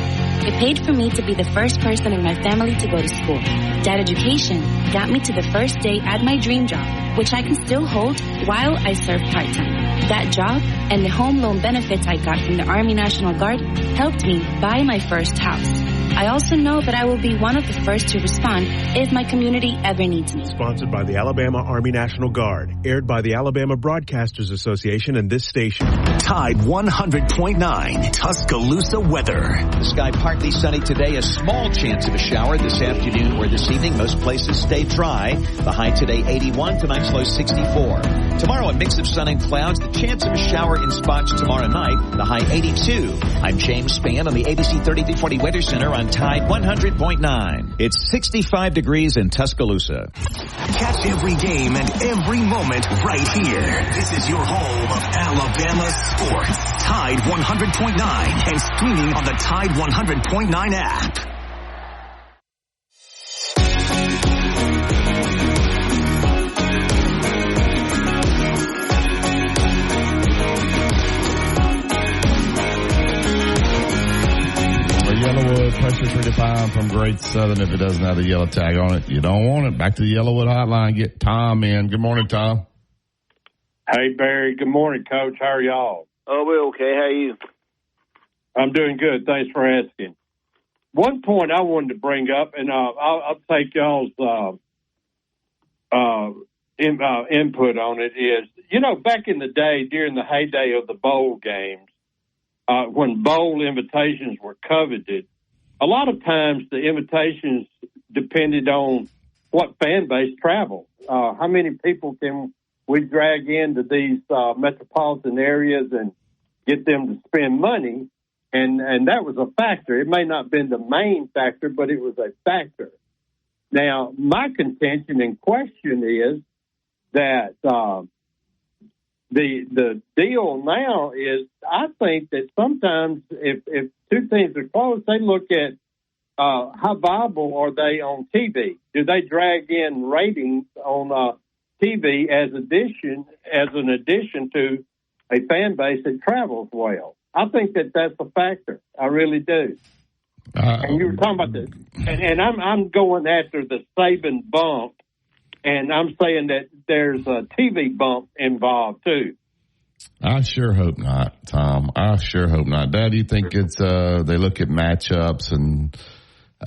It paid for me to be the first person in my family to go to school. That education got me to the first day at my dream job, which I can still hold while I serve part-time. That job and the home loan benefits I got from the Army National Guard helped me buy my first house. I also know that I will be one of the first to respond if my community ever needs me. Sponsored by the Alabama Army National Guard. Aired by the Alabama Broadcasters Association and this station. Tide 100.9 Tuscaloosa weather. The sky partly sunny today. A small chance of a shower this afternoon or this evening. Most places stay dry. The high today 81, tonight's low 64. Tomorrow a mix of sun and clouds. The chance of a shower in spots tomorrow night. The high 82. I'm James Spann on the ABC 3340 Weather Center. on Tide 100.9. It's 65 degrees in Tuscaloosa. Catch every game and every moment right here. This is your home of Alabama sports. Tide 100.9 and streaming on the Tide 100.9 app. Yellowwood, pressure 35 from Great Southern. If it doesn't have the yellow tag on it, you don't want it. Back to the Yellowwood hotline. Get Tom in. Good morning, Tom. Hey, Barry. Good morning, Coach. How are y'all? Oh, we're okay. How are you? I'm doing good. Thanks for asking. One point I wanted to bring up, and I'll take y'all's input on it, is, back in the day, during the heyday of the bowl games, when bowl invitations were coveted, a lot of times the invitations depended on what fan base traveled. How many people can we drag into these metropolitan areas and get them to spend money? And that was a factor. It may not have been the main factor, but it was a factor. Now, my contention and question is that the deal now is, I think that sometimes if two teams are close, they look at how viable are they on TV. Do they drag in ratings on TV as an addition to a fan base that travels well? I think that that's a factor. I really do. And you were talking about this, and I'm going after the Saban bump. And I'm saying that there's a TV bump involved, too. I sure hope not, Tom. I sure hope not. Dad, do you think it's they look at matchups and...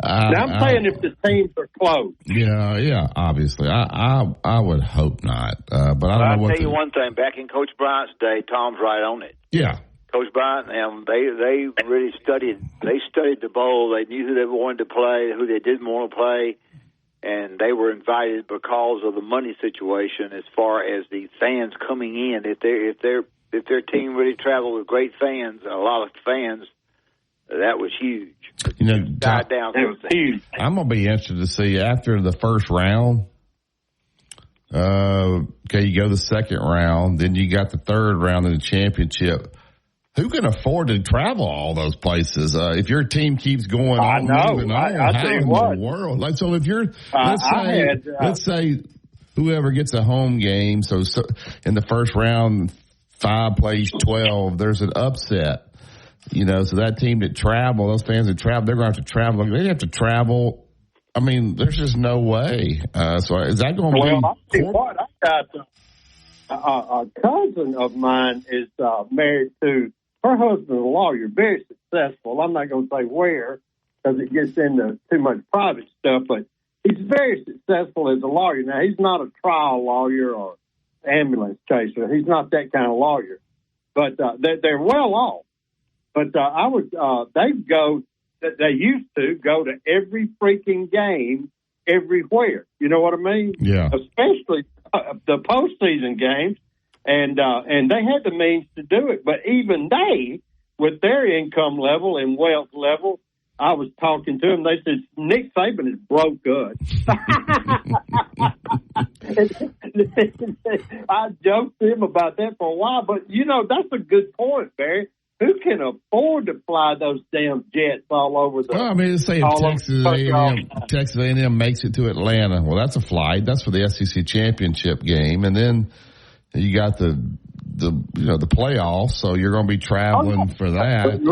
I'm saying if the teams are close. Yeah, obviously. I would hope not. But I don't know what... I'll tell you one thing. Back in Coach Bryant's day, Tom's right on it. Yeah. Coach Bryant, they really studied. They studied the bowl. They knew who they wanted to play, who they didn't want to play. And they were invited because of the money situation. As far as the fans coming in, if their team really traveled with great fans, a lot of fans, that was huge. Died down. That was huge. I'm gonna be interested to see after the first round. Okay, you go the second round, then you got the third round in the championship. Who can afford to travel all those places? If your team keeps going on, moving on, how in the world? Like, so if you're, let's say whoever gets a home game, so in the first round, 5 plays 12, there's an upset, so that team that travel, those fans that travel, they're going to have to travel. They have to travel. I mean, there's just no way. So is that going to be? I'll tell you what, I got a cousin of mine is married to. Her husband's a lawyer, very successful. I'm not going to say where because it gets into too much private stuff, but he's very successful as a lawyer. Now, he's not a trial lawyer or ambulance chaser. He's not that kind of lawyer, but they're well off. But they used to go to every freaking game everywhere. You know what I mean? Yeah. Especially the postseason games. And they had the means to do it. But even they, with their income level and wealth level, I was talking to them. They said, Nick Saban is broke good. I joked to him about that for a while. But, that's a good point, Barry. Who can afford to fly those damn jets all over the... Well, I mean, let's say if Texas A&M makes it to Atlanta. Well, that's a flight. That's for the SEC championship game. And then... you got the playoffs, so you're going to be traveling for that. A&M, it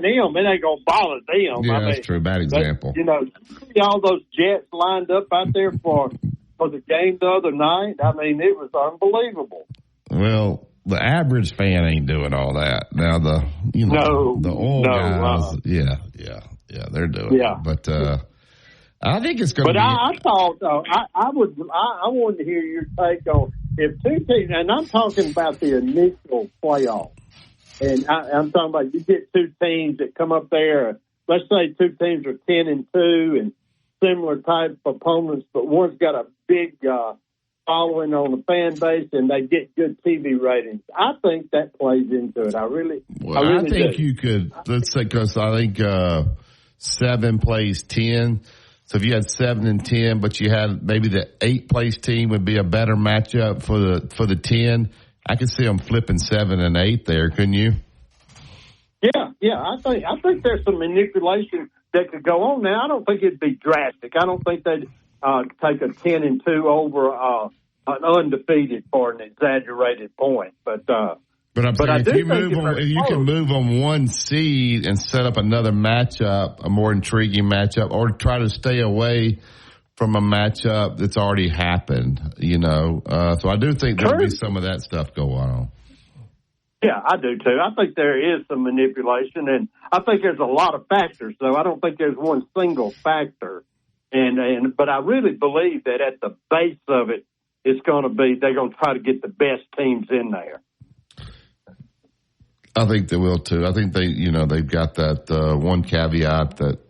ain't going to bother them. Yeah, that's true. Bad example. But, all those jets lined up out there for the game the other night. I mean, it was unbelievable. Well, the average fan ain't doing all that. Now the old guys, yeah, they're doing it. But I think it's going to be. But I thought I wanted to hear your take on if two teams, and I'm talking about the initial playoff, and I'm talking about you get two teams that come up there. Let's say two teams are 10-2 and similar type opponents, but one's got a big following on the fan base, and they get good TV ratings. I think that plays into it. I really think do. You could. Let's say because I think. 7 plays 10. So if you had 7 and 10, but you had maybe the 8th place team would be a better matchup for the 10. I could see them flipping 7 and 8 there, couldn't you? Yeah. I think there's some manipulation that could go on now. I don't think it'd be drastic. I don't think they'd take a 10 and 2 over an undefeated for an exaggerated point. But I'm saying if you can move on one seed and set up another matchup, a more intriguing matchup, or try to stay away from a matchup that's already happened, So I do think there'll be some of that stuff going on. Yeah, I do too. I think there is some manipulation, and I think there's a lot of factors, though. I don't think there's one single factor. But I really believe that at the base of it, it's going to be they're going to try to get the best teams in there. I think they will too. I think they've got that one caveat that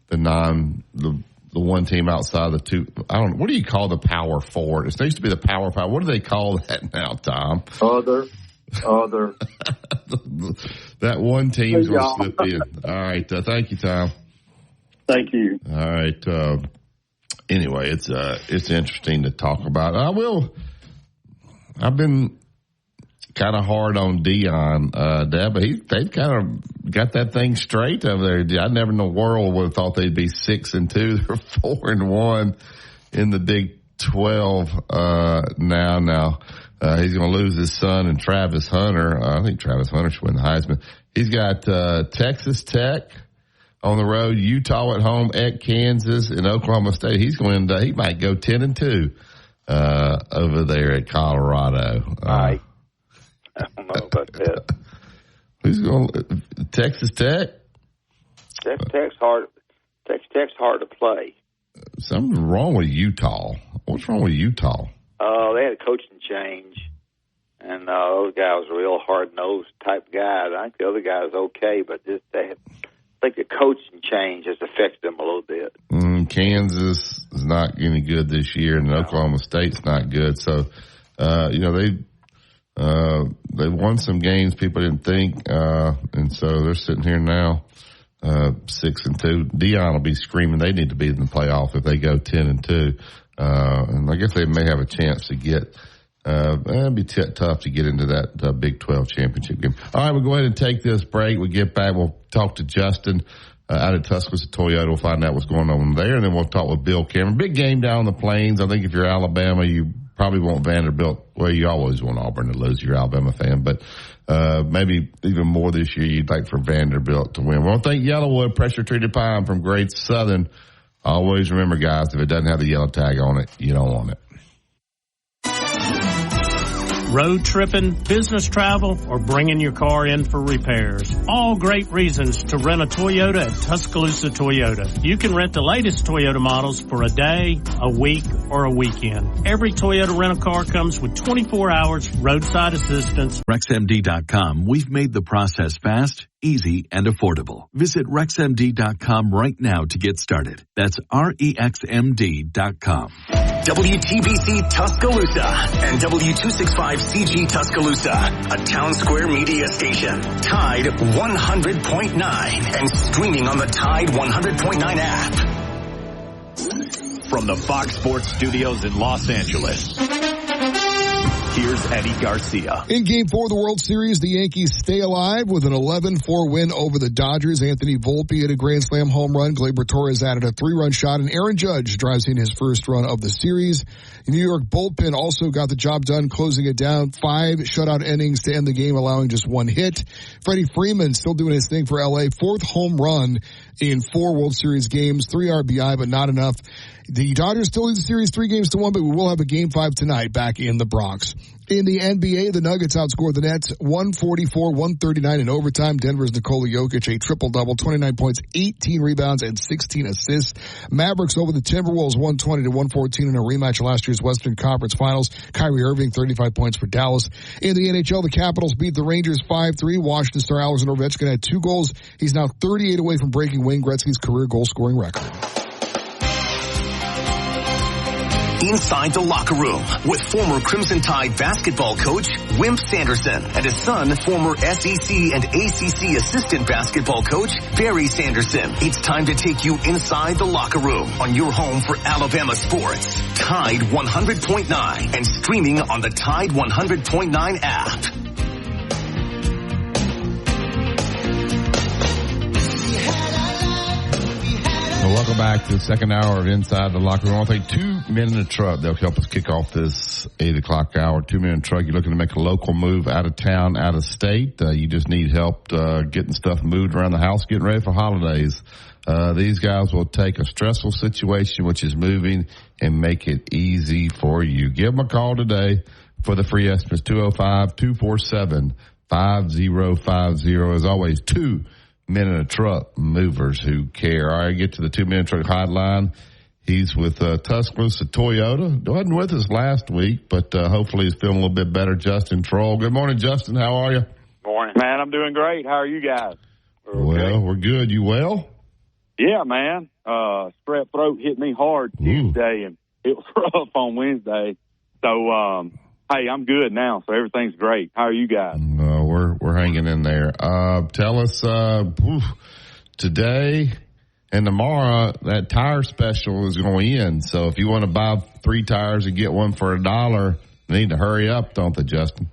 the one team outside the two. What do you call the Power Four? It used to be the Power Five. What do they call that now, Tom? Other. That one team's going to slip in. All right. Thank you, Tom. Thank you. All right. Anyway, it's interesting to talk about. I've been kind of hard on Deion, Deb, but they've kind of got that thing straight over there. I never in the world would have thought they'd be 6-2. They're 4-1 in the Big 12 now. He's going to lose his son and Travis Hunter. I think Travis Hunter should win the Heisman. He's got Texas Tech on the road, Utah at home, at Kansas, and Oklahoma State. He might go 10-2 over there at Colorado. I don't know about that. Who's going? Texas Tech. Tech's hard. Tech's hard to play. Something's wrong with Utah. What's wrong with Utah? They had a coaching change, and the other guy was a real hard-nosed type guy. I think the other guy was okay, but I think the coaching change has affected them a little bit. Kansas is not any good this year, and Oklahoma State's not good. So, they won some games people didn't think, and so they're sitting here now 6-2. Deion will be screaming they need to be in the playoff if they go 10-2. And I guess they may have a chance to get, it'd be tough to get into that Big 12 championship game. All right, we'll go ahead and take this break. We'll get back. We'll talk to Justin out at Tuscaloosa Toyota. We'll find out what's going on there, and then we'll talk with Bill Cameron. Big game down the Plains. I think if you're Alabama, you probably want Vanderbilt. Well, you always want Auburn to lose. You're an Alabama fan, but maybe even more this year, you'd like for Vanderbilt to win. We want to thank Yellowwood Pressure-Treated Pine from Great Southern. Always remember, guys, if it doesn't have the yellow tag on it, you don't want it. Road tripping, business travel, or bringing your car in for repairs. All great reasons to rent a Toyota at Tuscaloosa Toyota. You can rent the latest Toyota models for a day, a week, or a weekend. Every Toyota rental-car comes with 24 hours roadside assistance. RexMD.com. We've made the process fast, easy, and affordable. Visit RexMD.com right now to get started. That's REXMD.com. WTBC Tuscaloosa and W265CG Tuscaloosa, a Town Square media station. Tide 100.9 and streaming on the Tide 100.9 app. From the Fox Sports Studios in Los Angeles, here's Eddie Garcia. In Game 4 of the World Series, the Yankees stay alive with an 11-4 win over the Dodgers. Anthony Volpe hit a grand slam home run. Gleyber Torres added a 3-run shot, and Aaron Judge drives in his first run of the series. The New York bullpen also got the job done, closing it down. 5 shutout innings to end the game, allowing just 1 hit. Freddie Freeman still doing his thing for L.A. 4th home run in 4 World Series games. 3 RBI, but not enough. The Dodgers still lead the series 3-1, but we will have a Game 5 tonight back in the Bronx. In the NBA, the Nuggets outscored the Nets 144-139 in overtime. Denver's Nikola Jokic, a triple-double, 29 points, 18 rebounds, and 16 assists. Mavericks over the Timberwolves 120-114 in a rematch of last year's Western Conference Finals. Kyrie Irving, 35 points for Dallas. In the NHL, the Capitals beat the Rangers 5-3. Washington star Alexander Ovechkin had 2 goals. He's now 38 away from breaking Wayne Gretzky's career goal-scoring record. Inside the Locker Room with former Crimson Tide basketball coach Wimp Sanderson and his son, former SEC and ACC assistant basketball coach Barry Sanderson. It's time to take you inside the locker room on your home for Alabama sports. Tide 100.9 and streaming on the Tide 100.9 app. Well, welcome back to the second hour of Inside the Locker Room. I want to thank 2 Men in a Truck. They'll help us kick off this 8 o'clock hour. 2 Men in a Truck. You're looking to make a local move out of town, out of state. You just need help getting stuff moved around the house, getting ready for holidays. These guys will take a stressful situation, which is moving, and make it easy for you. Give them a call today for the free estimates, 205-247-5050. As always, 2 Men in a Truck movers who care. All right, get to the 2 Men in a Truck hotline. He's with Tuscaloosa Toyota. Wasn't with us last week, but hopefully he's feeling a little bit better. Justin Troll. Good morning, Justin. How are you? Morning, man. I'm doing great. How are you guys? Well, we're good. You well? Yeah, man. Strep throat hit me hard Tuesday, and it was rough on Wednesday. So, hey, I'm good now, so everything's great. How are you guys? We're hanging in there. Tell us, today and tomorrow, that tire special is going to end. So if you want to buy 3 tires and get one for $1, they need to hurry up, don't they, Justin?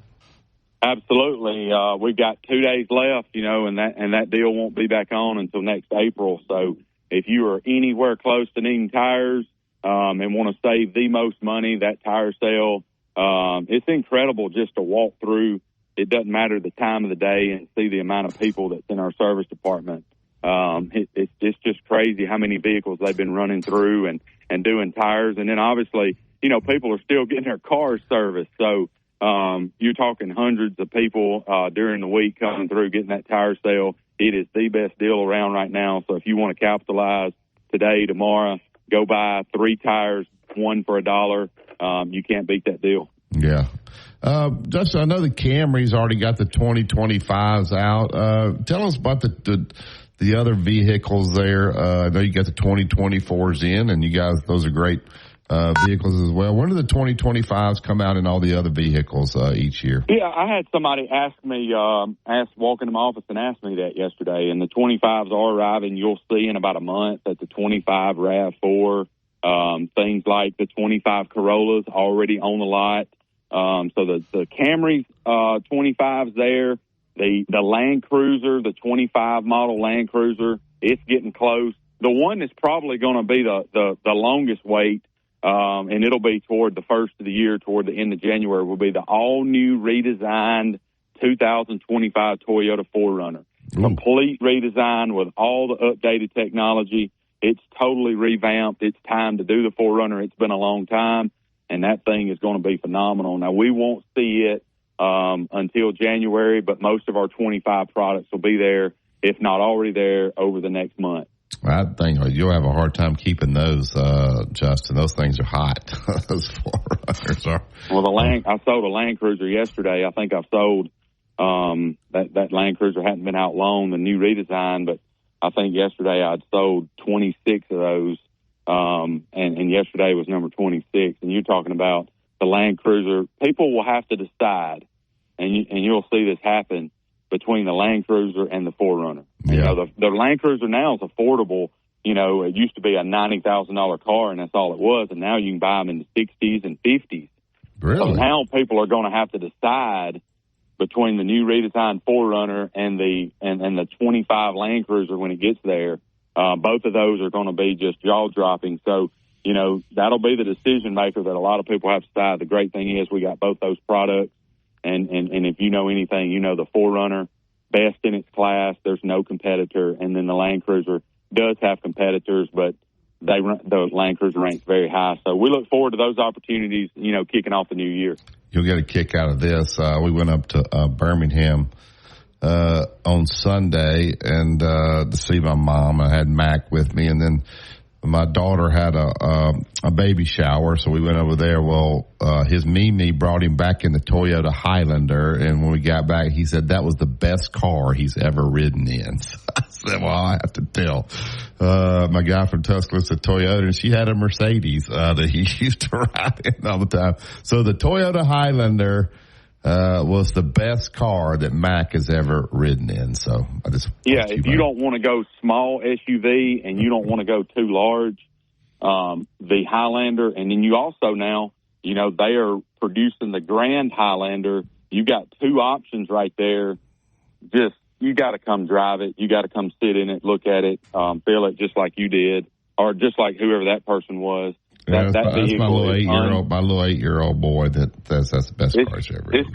Absolutely. We've got 2 days left, and that deal won't be back on until next April. So if you are anywhere close to needing tires and want to save the most money, that tire sale, it's incredible just to walk through. It doesn't matter the time of the day, and see the amount of people that's in our service department. It's just crazy how many vehicles they've been running through and doing tires. And then obviously, people are still getting their cars serviced. So you're talking hundreds of people during the week coming through getting that tire sale. It is the best deal around right now. So if you want to capitalize today, tomorrow, go buy 3 tires, 1 for $1. You can't beat that deal. Yeah. Justin, I know the Camry's already got the 2025s out. Tell us about the other vehicles there. I know you got the 2024s in, and you guys, those are great vehicles as well. When do the 2025s come out in all the other vehicles each year? Yeah, I had somebody walk into my office and ask me that yesterday, and the 25s are arriving. You'll see in about a month that the 25 RAV4, things like the 25 Corollas already on the lot. So the Camry 25's there, the Land Cruiser, the 25 model Land Cruiser, it's getting close. The one that's probably going to be the longest wait, and it'll be toward the first of the year, toward the end of January, will be the all new redesigned 2025 Toyota 4Runner. Complete redesign with all the updated technology. It's totally revamped. It's time to do the 4Runner. It's been a long time. And that thing is going to be phenomenal. Now, we won't see it until January, but most of our 25 products will be there, if not already there, over the next month. I think you'll have a hard time keeping those, Justin. Those things are hot. Those 4Runners are. Well, I sold a Land Cruiser yesterday. I think I've sold that Land Cruiser hadn't been out long, the new redesign, but I think yesterday I'd sold 26 of those. And yesterday was number 26. And you're talking about the Land Cruiser. People will have to decide, and you'll see this happen between the Land Cruiser and the 4Runner. Yeah. The Land Cruiser now is affordable. It used to be a $90,000 car, and that's all it was. And now you can buy them in the 60s and 50s. Really? So now people are going to have to decide between the new redesigned 4Runner and the 25 Land Cruiser when it gets there. Both of those are going to be just jaw-dropping. So, that'll be the decision maker that a lot of people have to decide. The great thing is we got both those products. And if you know anything, the 4Runner, best in its class. There's no competitor. And then the Land Cruiser does have competitors, but the Land Cruiser ranks very high. So we look forward to those opportunities, kicking off the new year. You'll get a kick out of this. We went up to Birmingham on Sunday and to see my mom. I had Mac with me, and then my daughter had a baby shower, so we went over there. Well, his Mimi brought him back in the Toyota Highlander, and when we got back, he said that was the best car he's ever ridden in. So I said, well, I have to tell my guy from Tuscaloosa Toyota, and she had a Mercedes that he used to ride in all the time. So the Toyota Highlander was the best car that Mac has ever ridden in. So I just if you don't want to go small SUV and you don't want to go too large, the Highlander, and then you also now, you know, they are producing the Grand Highlander. You got two options right there. Just you got to come drive it. You got to come sit in it, look at it, feel it, just like you did, or just like whoever that person was. That's my little 8-year-old boy. That's the best car he's ever. It's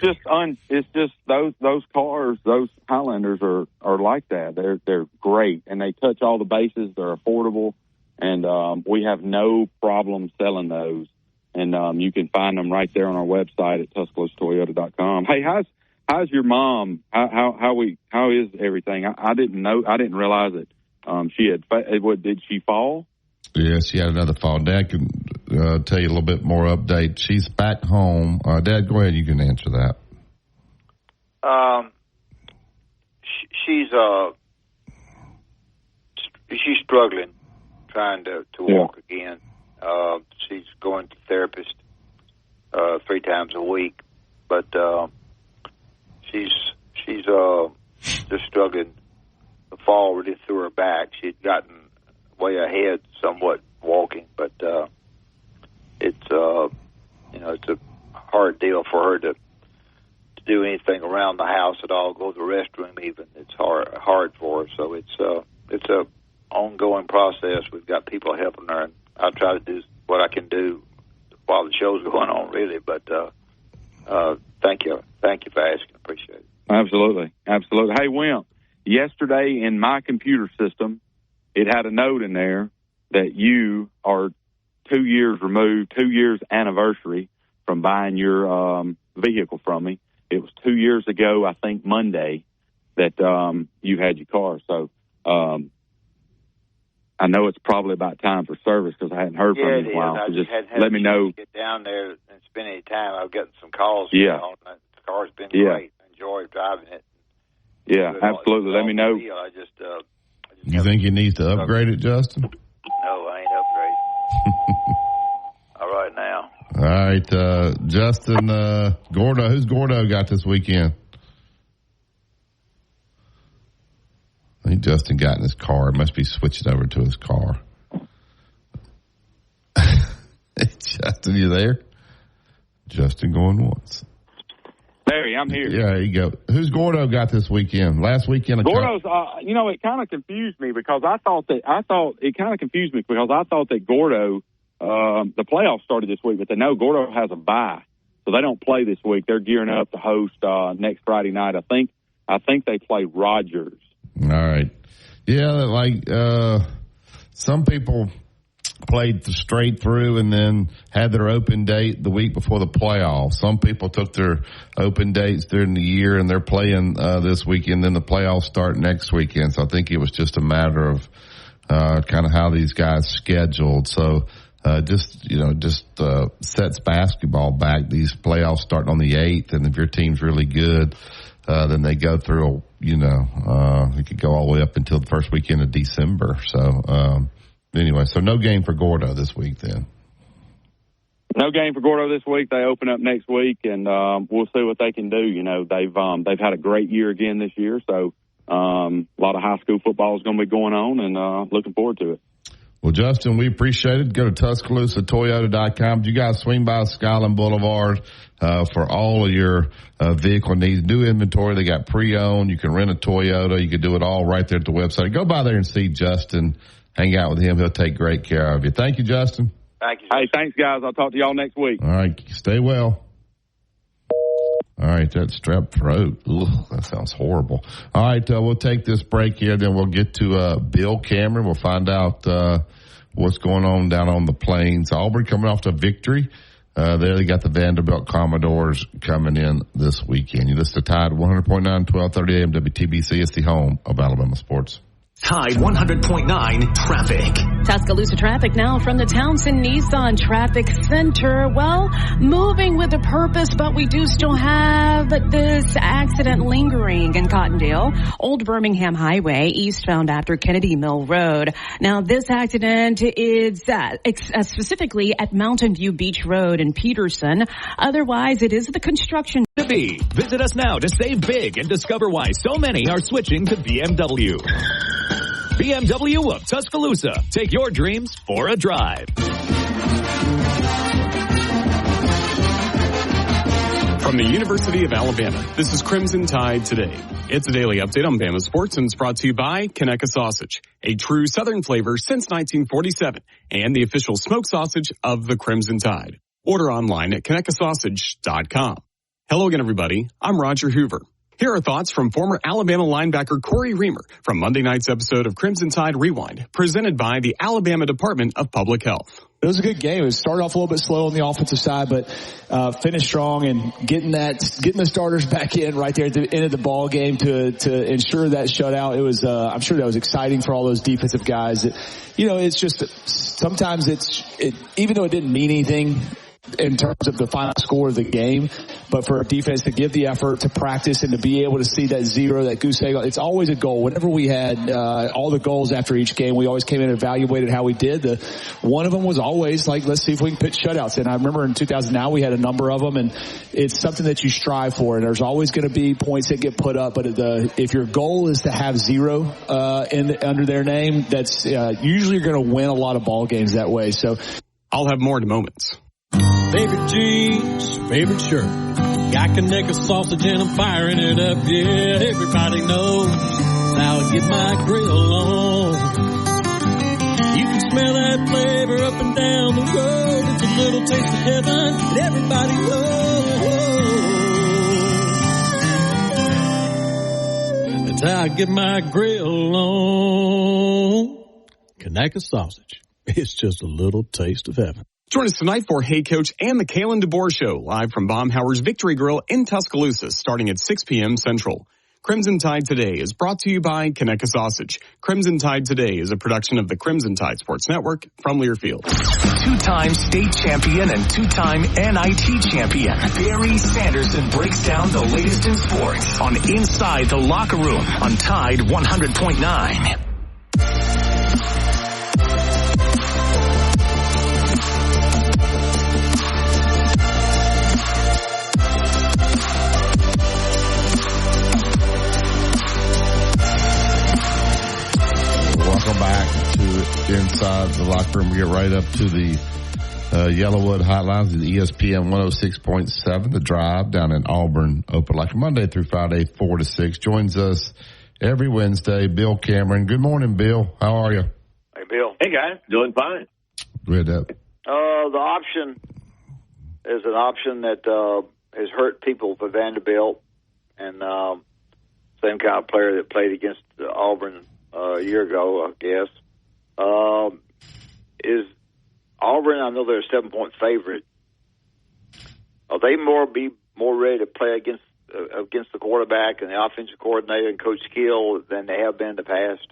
just those cars, those Highlanders are like that. They're great, and they touch all the bases. They're affordable, and we have no problem selling those. And you can find them right there on our website at TuscaloosAToyota.com. Hey, how's your mom? How is everything? I didn't realize it. She had. Did she fall? Yeah, she had another fall. Dad can tell you a little bit more update. She's back home. Dad, go ahead. You can answer that. She's struggling, trying to walk again. She's going to therapist 3 times a week, but she's just struggling. The fall really threw her back. She'd gotten way ahead somewhat walking, but it's it's a hard deal for her to do anything around the house at all, go to the restroom even. It's hard for her, so it's a ongoing process. We've got people helping her, and I'll try to do what I can do while the show's going on, really. But thank you for asking. Appreciate it. Absolutely. Hey, Wimp, yesterday in my computer system, it had a note in there that you are 2 years removed, 2 years anniversary from buying your vehicle from me. It was 2 years ago, I think Monday, that you had your car. So I know it's probably about time for service because I hadn't heard from you in a while. So just let me know. Get down there and spend any time. I've gotten some calls. Yeah. The car's been great. I enjoy driving it. Yeah, absolutely. Let me know. You think he needs to upgrade it, Justin? No, I ain't upgrading. All right now. All right, Justin, Gordo. Who's Gordo got this weekend? I think Justin got in his car. It must be switching over to his car. Justin, you there? Justin going once. Barry, I'm here. Yeah, there you go. Who's Gordo got this weekend? Last weekend, Gordo's. It kind of confused me because I thought that Gordo, the playoffs started this week, but they know Gordo has a bye, so they don't play this week. They're gearing up to host next Friday night. I think they play Rogers. All right. Yeah, like some people played straight through and then had their open date the week before the playoffs. Some people took their open dates during the year and they're playing this weekend. Then the playoffs start next weekend. So I think it was just a matter of kind of how these guys scheduled. So just sets basketball back. These playoffs starting on the 8th, and if your team's really good, then they go through, it could go all the way up until the first weekend of December. So, anyway, so no game for Gordo this week then. No game for Gordo this week. They open up next week, and we'll see what they can do. They've had a great year again this year, so a lot of high school football is going to be going on, and looking forward to it. Well, Justin, we appreciate it. Go to TuscaloosaToyota.com. You guys swing by Skyland Boulevard for all of your vehicle needs. New inventory. They got pre-owned. You can rent a Toyota. You can do it all right there at the website. Go by there and see Justin. Hang out with him. He'll take great care of you. Thank you, Justin. Thank you. Hey, thanks, guys. I'll talk to y'all next week. All right. Stay well. All right, that strep throat. Ugh, that sounds horrible. All right, we'll take this break here, then we'll get to Bill Cameron. We'll find out what's going on down on the plains. Auburn coming off to victory. There they got the Vanderbilt Commodores coming in this weekend. You listen to Tide 100.9, 1230 AM WTBC. It's the home of Alabama sports. Tide 100.9 traffic. Tuscaloosa traffic now from the Townsend Nissan Traffic Center. Well, moving with a purpose, but we do still have this accident lingering in Cottondale. Old Birmingham Highway, eastbound after Kennedy Mill Road. Now, this accident is specifically at Mountain View Beach Road in Peterson. Otherwise, it is the construction. Visit us now to save big and discover why so many are switching to BMW. BMW of Tuscaloosa. Take your dreams for a drive. From the University of Alabama, this is Crimson Tide Today. It's a daily update on Bama sports and it's brought to you by Conecuh Sausage, a true Southern flavor since 1947 and the official smoked sausage of the Crimson Tide. Order online at ConecuhSausage.com. Hello again, everybody. I'm Roger Hoover. Here are thoughts from former Alabama linebacker Corey Reamer from Monday night's episode of Crimson Tide Rewind, presented by the Alabama Department of Public Health. It was a good game. It started off a little bit slow on the offensive side, but finished strong and getting the starters back in right there at the end of the ball game to ensure that shutout. It was I'm sure that was exciting for all those defensive guys. It's just sometimes even though it didn't mean anything in terms of the final score of the game, but for our defense to give the effort to practice and to be able to see that zero, that goose egg, it's always a goal. Whenever we had all the goals after each game, we always came in and evaluated how we did. One of them was always like, let's see if we can pitch shutouts. And I remember in 2009 we had a number of them, and it's something that you strive for. And there's always going to be points that get put up, but if your goal is to have zero under their name, that's usually you're going to win a lot of ball games that way. So I'll have more in moments. Favorite jeans, favorite shirt. Got Conecuh sausage and I'm firing it up. Yeah, everybody knows. Now I get my grill on. You can smell that flavor up and down the road. It's a little taste of heaven and everybody knows. That's how I get my grill on. Conecuh sausage. It's just a little taste of heaven. Join us tonight for Hey Coach and the Kalen DeBoer Show, live from Baumhauer's Victory Grill in Tuscaloosa, starting at 6 p.m. Central. Crimson Tide Today is brought to you by Conecuh Sausage. Crimson Tide Today is a production of the Crimson Tide Sports Network from Learfield. Two-time state champion and two-time NIT champion, Barry Sanderson breaks down the latest in sports on Inside the Locker Room on Tide 100.9. Welcome back to Inside the Locker Room. We get right up to the Yellowwood Hotlines, the ESPN 106.7, The Drive down in Auburn, open like Monday through Friday, 4 to 6. Joins us every Wednesday, Bill Cameron. Good morning, Bill. How are you? Hey, Bill. Hey, guys. Doing fine. Good. The option is an option that has hurt people for Vanderbilt, and same kind of player that played against Auburn a year ago, I guess. Is Auburn, I know they're a 7-point favorite. Are they more ready to play against the quarterback and the offensive coordinator and Coach Skill than they have been in the past?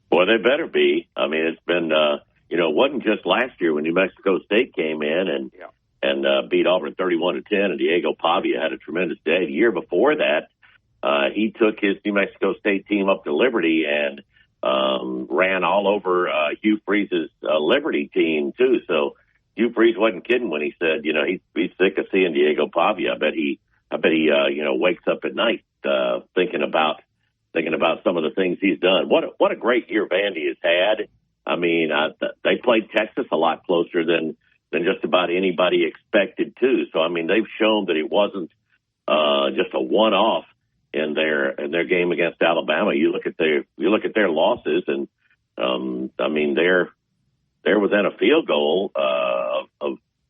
Well, they better be. I mean, it's been, it wasn't just last year when New Mexico State came in and beat Auburn 31-10, and Diego Pavia had a tremendous day. The year before that, he took his New Mexico State team up to Liberty and ran all over Hugh Freeze's Liberty team, too. So Hugh Freeze wasn't kidding when he said, he's sick of seeing Diego Pavia. I bet he wakes up at night thinking about some of the things he's done. What a great year Vandy has had. I mean, they played Texas a lot closer than just about anybody expected, too. So, I mean, they've shown that it wasn't just a one-off in their game against Alabama. You look at their losses, and I mean they're within a field goal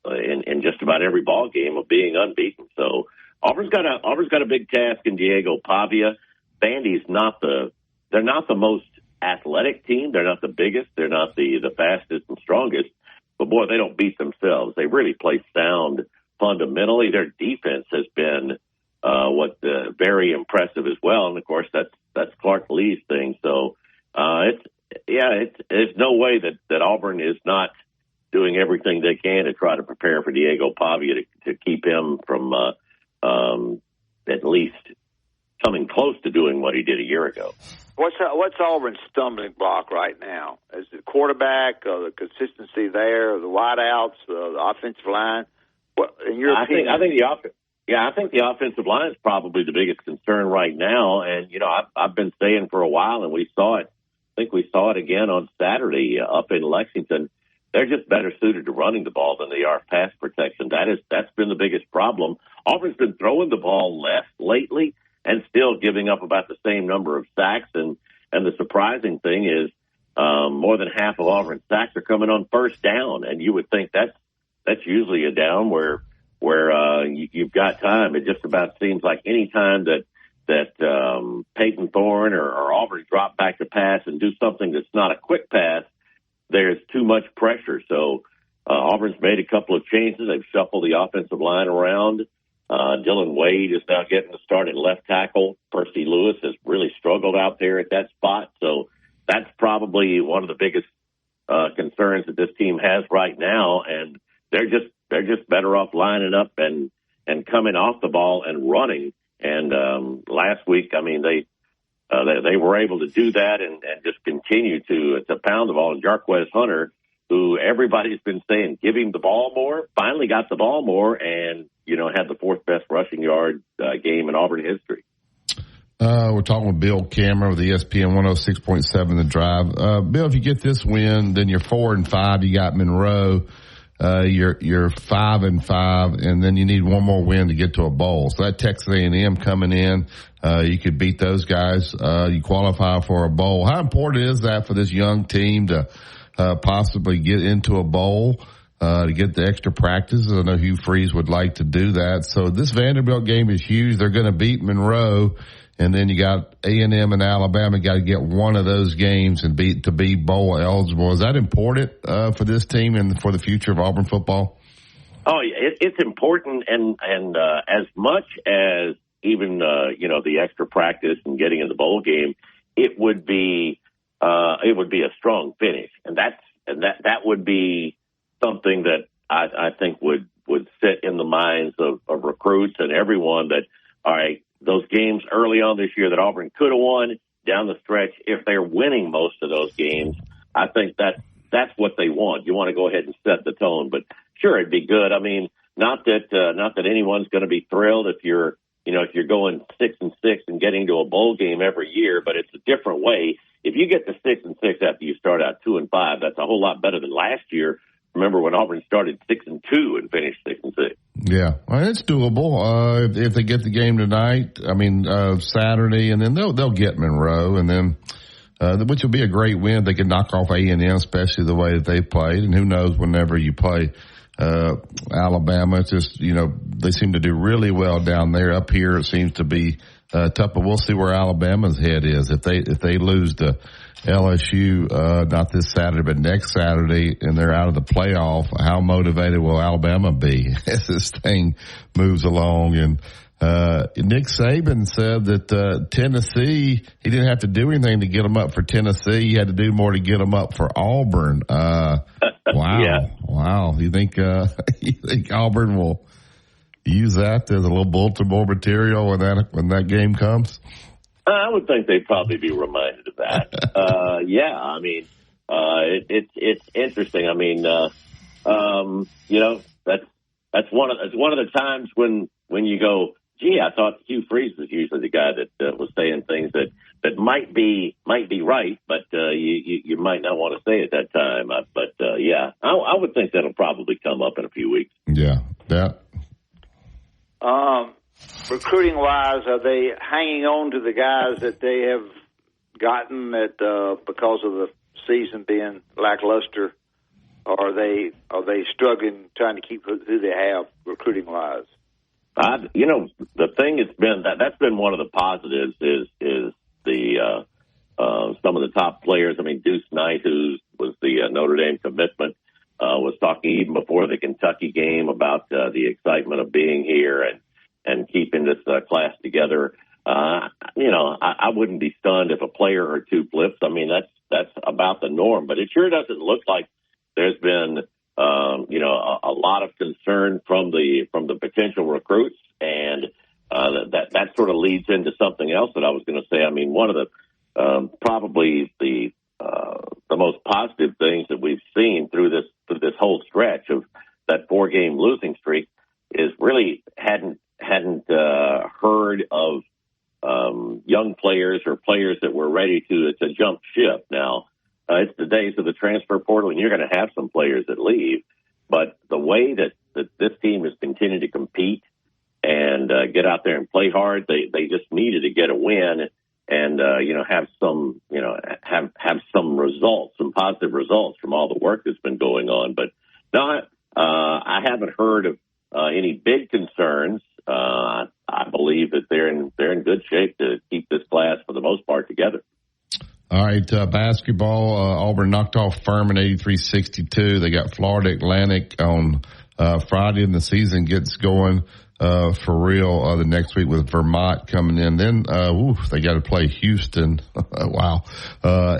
in just about every ball game of being unbeaten. So Auburn's got a big task in Diego Pavia. Vandy's they're not the most athletic team. They're not the biggest. They're not the fastest and strongest. But boy, they don't beat themselves. They really play sound fundamentally. Their defense has been very impressive as well. And of course, that's Clark Lee's thing. So There's no way that Auburn is not doing everything they can to try to prepare for Diego Pavia to keep him from at least coming close to doing what he did a year ago. What's Auburn's stumbling block right now? Is the quarterback, the consistency there, the wideouts, the offensive line? What, in your opinion? I think the offensive line is probably the biggest concern right now. And I've been saying for a while, and we saw it. I think we saw it again on Saturday up in Lexington. They're just better suited to running the ball than they are pass protection. That's been the biggest problem. Auburn's been throwing the ball less lately and still giving up about the same number of sacks. And the surprising thing is more than half of Auburn's sacks are coming on first down. And you would think that's usually a down where you've got time. It just about seems like any time that Peyton Thorne or Auburn drop back to pass and do something that's not a quick pass, there's too much pressure. So Auburn's made a couple of changes. They've shuffled the offensive line around. Dylan Wade is now getting the start at left tackle. Percy Lewis has really struggled out there at that spot. So that's probably one of the biggest concerns that this team has right now. And they're just better off lining up and coming off the ball and running. And last week, I mean, they were able to do that and just continue to pound the ball. And Jarquez Hunter, who everybody's been saying, give him the ball more, finally got the ball more and, had the fourth best rushing yard game in Auburn history. We're talking with Bill Cameron with ESPN 106.7 The Drive. Bill, if you get this win, then you're 4-5. You got Monroe. You're 5-5, and then you need one more win to get to a bowl. So that Texas A&M coming in, you could beat those guys. You qualify for a bowl. How important is that for this young team to possibly get into a bowl? To get the extra practice? I know Hugh Freeze would like to do that. So this Vanderbilt game is huge. They're going to beat Monroe, and then you got A&M and Alabama. Got to get one of those games and be bowl eligible. Is that important for this team and for the future of Auburn football? Oh, it's important, and as much as even the extra practice and getting in the bowl game, it would be a strong finish, and that would be something that I think would sit in the minds of recruits and everyone that, all right, those games early on this year that Auburn could have won down the stretch, if they're winning most of those games, I think that's what they want. You want to go ahead and set the tone, but sure, it'd be good. I mean, not that anyone's going to be thrilled if you're going 6-6 and getting to a bowl game every year, but it's a different way. If you get to 6-6 after you start out 2-5, that's a whole lot better than last year. Remember when Auburn started 6-2 and finished 6-6. Yeah, well, it's doable if they get the game tonight. I mean Saturday, and then they'll get Monroe, and then which will be a great win. They can knock off A&M, especially the way that they played. And who knows, whenever you play Alabama, it's just they seem to do really well down there. Up here, it seems to be tough, but we'll see where Alabama's head is. If they lose to LSU, not this Saturday, but next Saturday, and they're out of the playoff, how motivated will Alabama be as this thing moves along? And Nick Saban said that Tennessee, he didn't have to do anything to get them up for Tennessee. He had to do more to get them up for Auburn. Wow. Yeah. Wow. You think Auburn will use that as a little bulletin board material when that game comes? I would think they'd probably be reminded of that. Yeah, I mean, it's interesting. I mean, that's one of the times when you go, gee, I thought Hugh Freeze was usually the guy that was saying things that might be right, but you might not want to say at that time. Yeah, I would think that'll probably come up in a few weeks. Yeah. Recruiting wise, are they hanging on to the guys that they have gotten because of the season being lackluster? Or are they struggling trying to keep who they have recruiting wise? The thing has been that's been one of the positives is the some of the top players. I mean, Deuce Knight, who was the Notre Dame commitment, was talking even before the Kentucky game about the excitement of being here and keeping this class together. I wouldn't be stunned if a player or two flips. I mean, that's about the norm, but it sure doesn't look like there's been, a lot of concern from the potential recruits, and that sort of leads into something else that I was going to say. I mean, one of the probably the most positive things that we've seen through this whole stretch of that 4-game losing streak is really hadn't heard of young players or players that were ready to jump ship. Now, it's the days of the transfer portal, and you're going to have some players that leave. But the way that this team has continued to compete and get out there and play hard, they just needed to get a win and have some results, some positive results from all the work that's been going on. But no, I haven't heard of any big concerns. I believe that they're in good shape to keep this class for the most part together. All right, basketball. Auburn knocked off Furman 83-62. They got Florida Atlantic on Friday, and the season gets going for real the next week with Vermont coming in. Then they got to play Houston. Wow,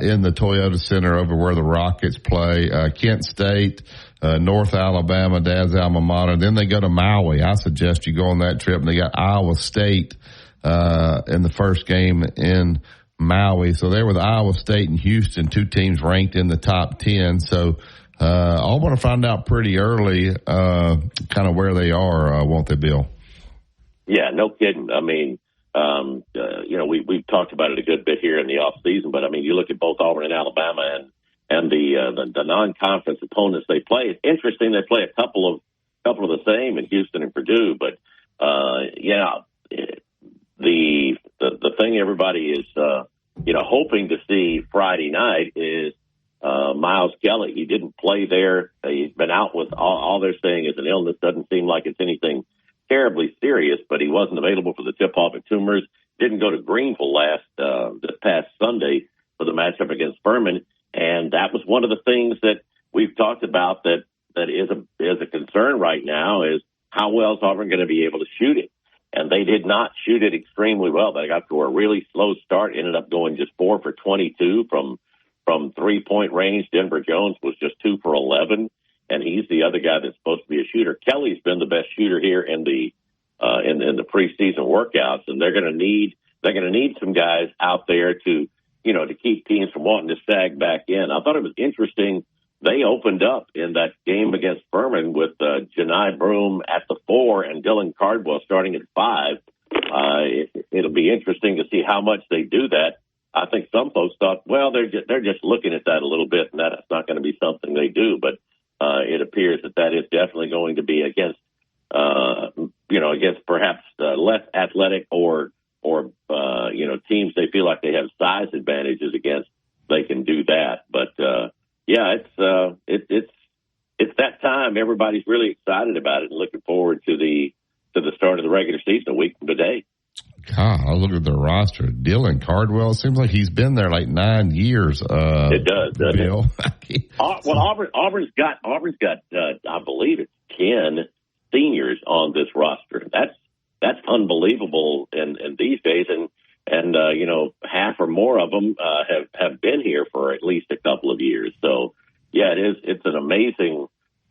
in the Toyota Center over where the Rockets play. Kent State. North Alabama, Dad's alma mater. Then they go to Maui. I suggest you go on that trip. And they got Iowa State in the first game in Maui. So they're with Iowa State and Houston, two teams ranked in the top 10. So I want to find out pretty early kind of where they are, won't they, Bill? Yeah, no kidding. I mean, we've talked about it a good bit here in the off season, but I mean, you look at both Auburn and Alabama and the non-conference opponents they play. It's interesting. They play a couple of the same in Houston and Purdue, but the thing everybody is hoping to see Friday night is Miles Kelly. He didn't play there. He's been out with all they're saying is an illness. Doesn't seem like it's anything terribly serious, but he wasn't available for the tip-off at Toomers. Didn't go to Greenville this past Sunday for the matchup against Furman. And that was one of the things that we've talked about that is a concern right now is how well is Auburn going to be able to shoot it? And they did not shoot it extremely well. They got to a really slow start, ended up going just 4 for 22 from 3-point range. Denver Jones was just 2 for 11, and he's the other guy that's supposed to be a shooter. Kelly's been the best shooter here in the preseason workouts, and they're going to need some guys out there to keep teams from wanting to sag back in. I thought it was interesting. They opened up in that game against Furman with Janai Broome at the 4 and Dylan Cardwell starting at 5. It'll be interesting to see how much they do that. I think some folks thought, well, they're just looking at that a little bit, and that's not going to be something they do. But it appears that is definitely going to be against perhaps less athletic or teams they feel like they have size advantages against. They can do that. But it's that time. Everybody's really excited about it and looking forward to the start of the regular season a week from today. God, I look at the roster. Dylan Cardwell, it seems like he's been there like 9 years. It does, doesn't Bill. It? Auburn's got I believe it's 10 seniors on this roster. That's unbelievable in these days, and half or more of them have been here for at least a couple of years. So yeah, it's an amazing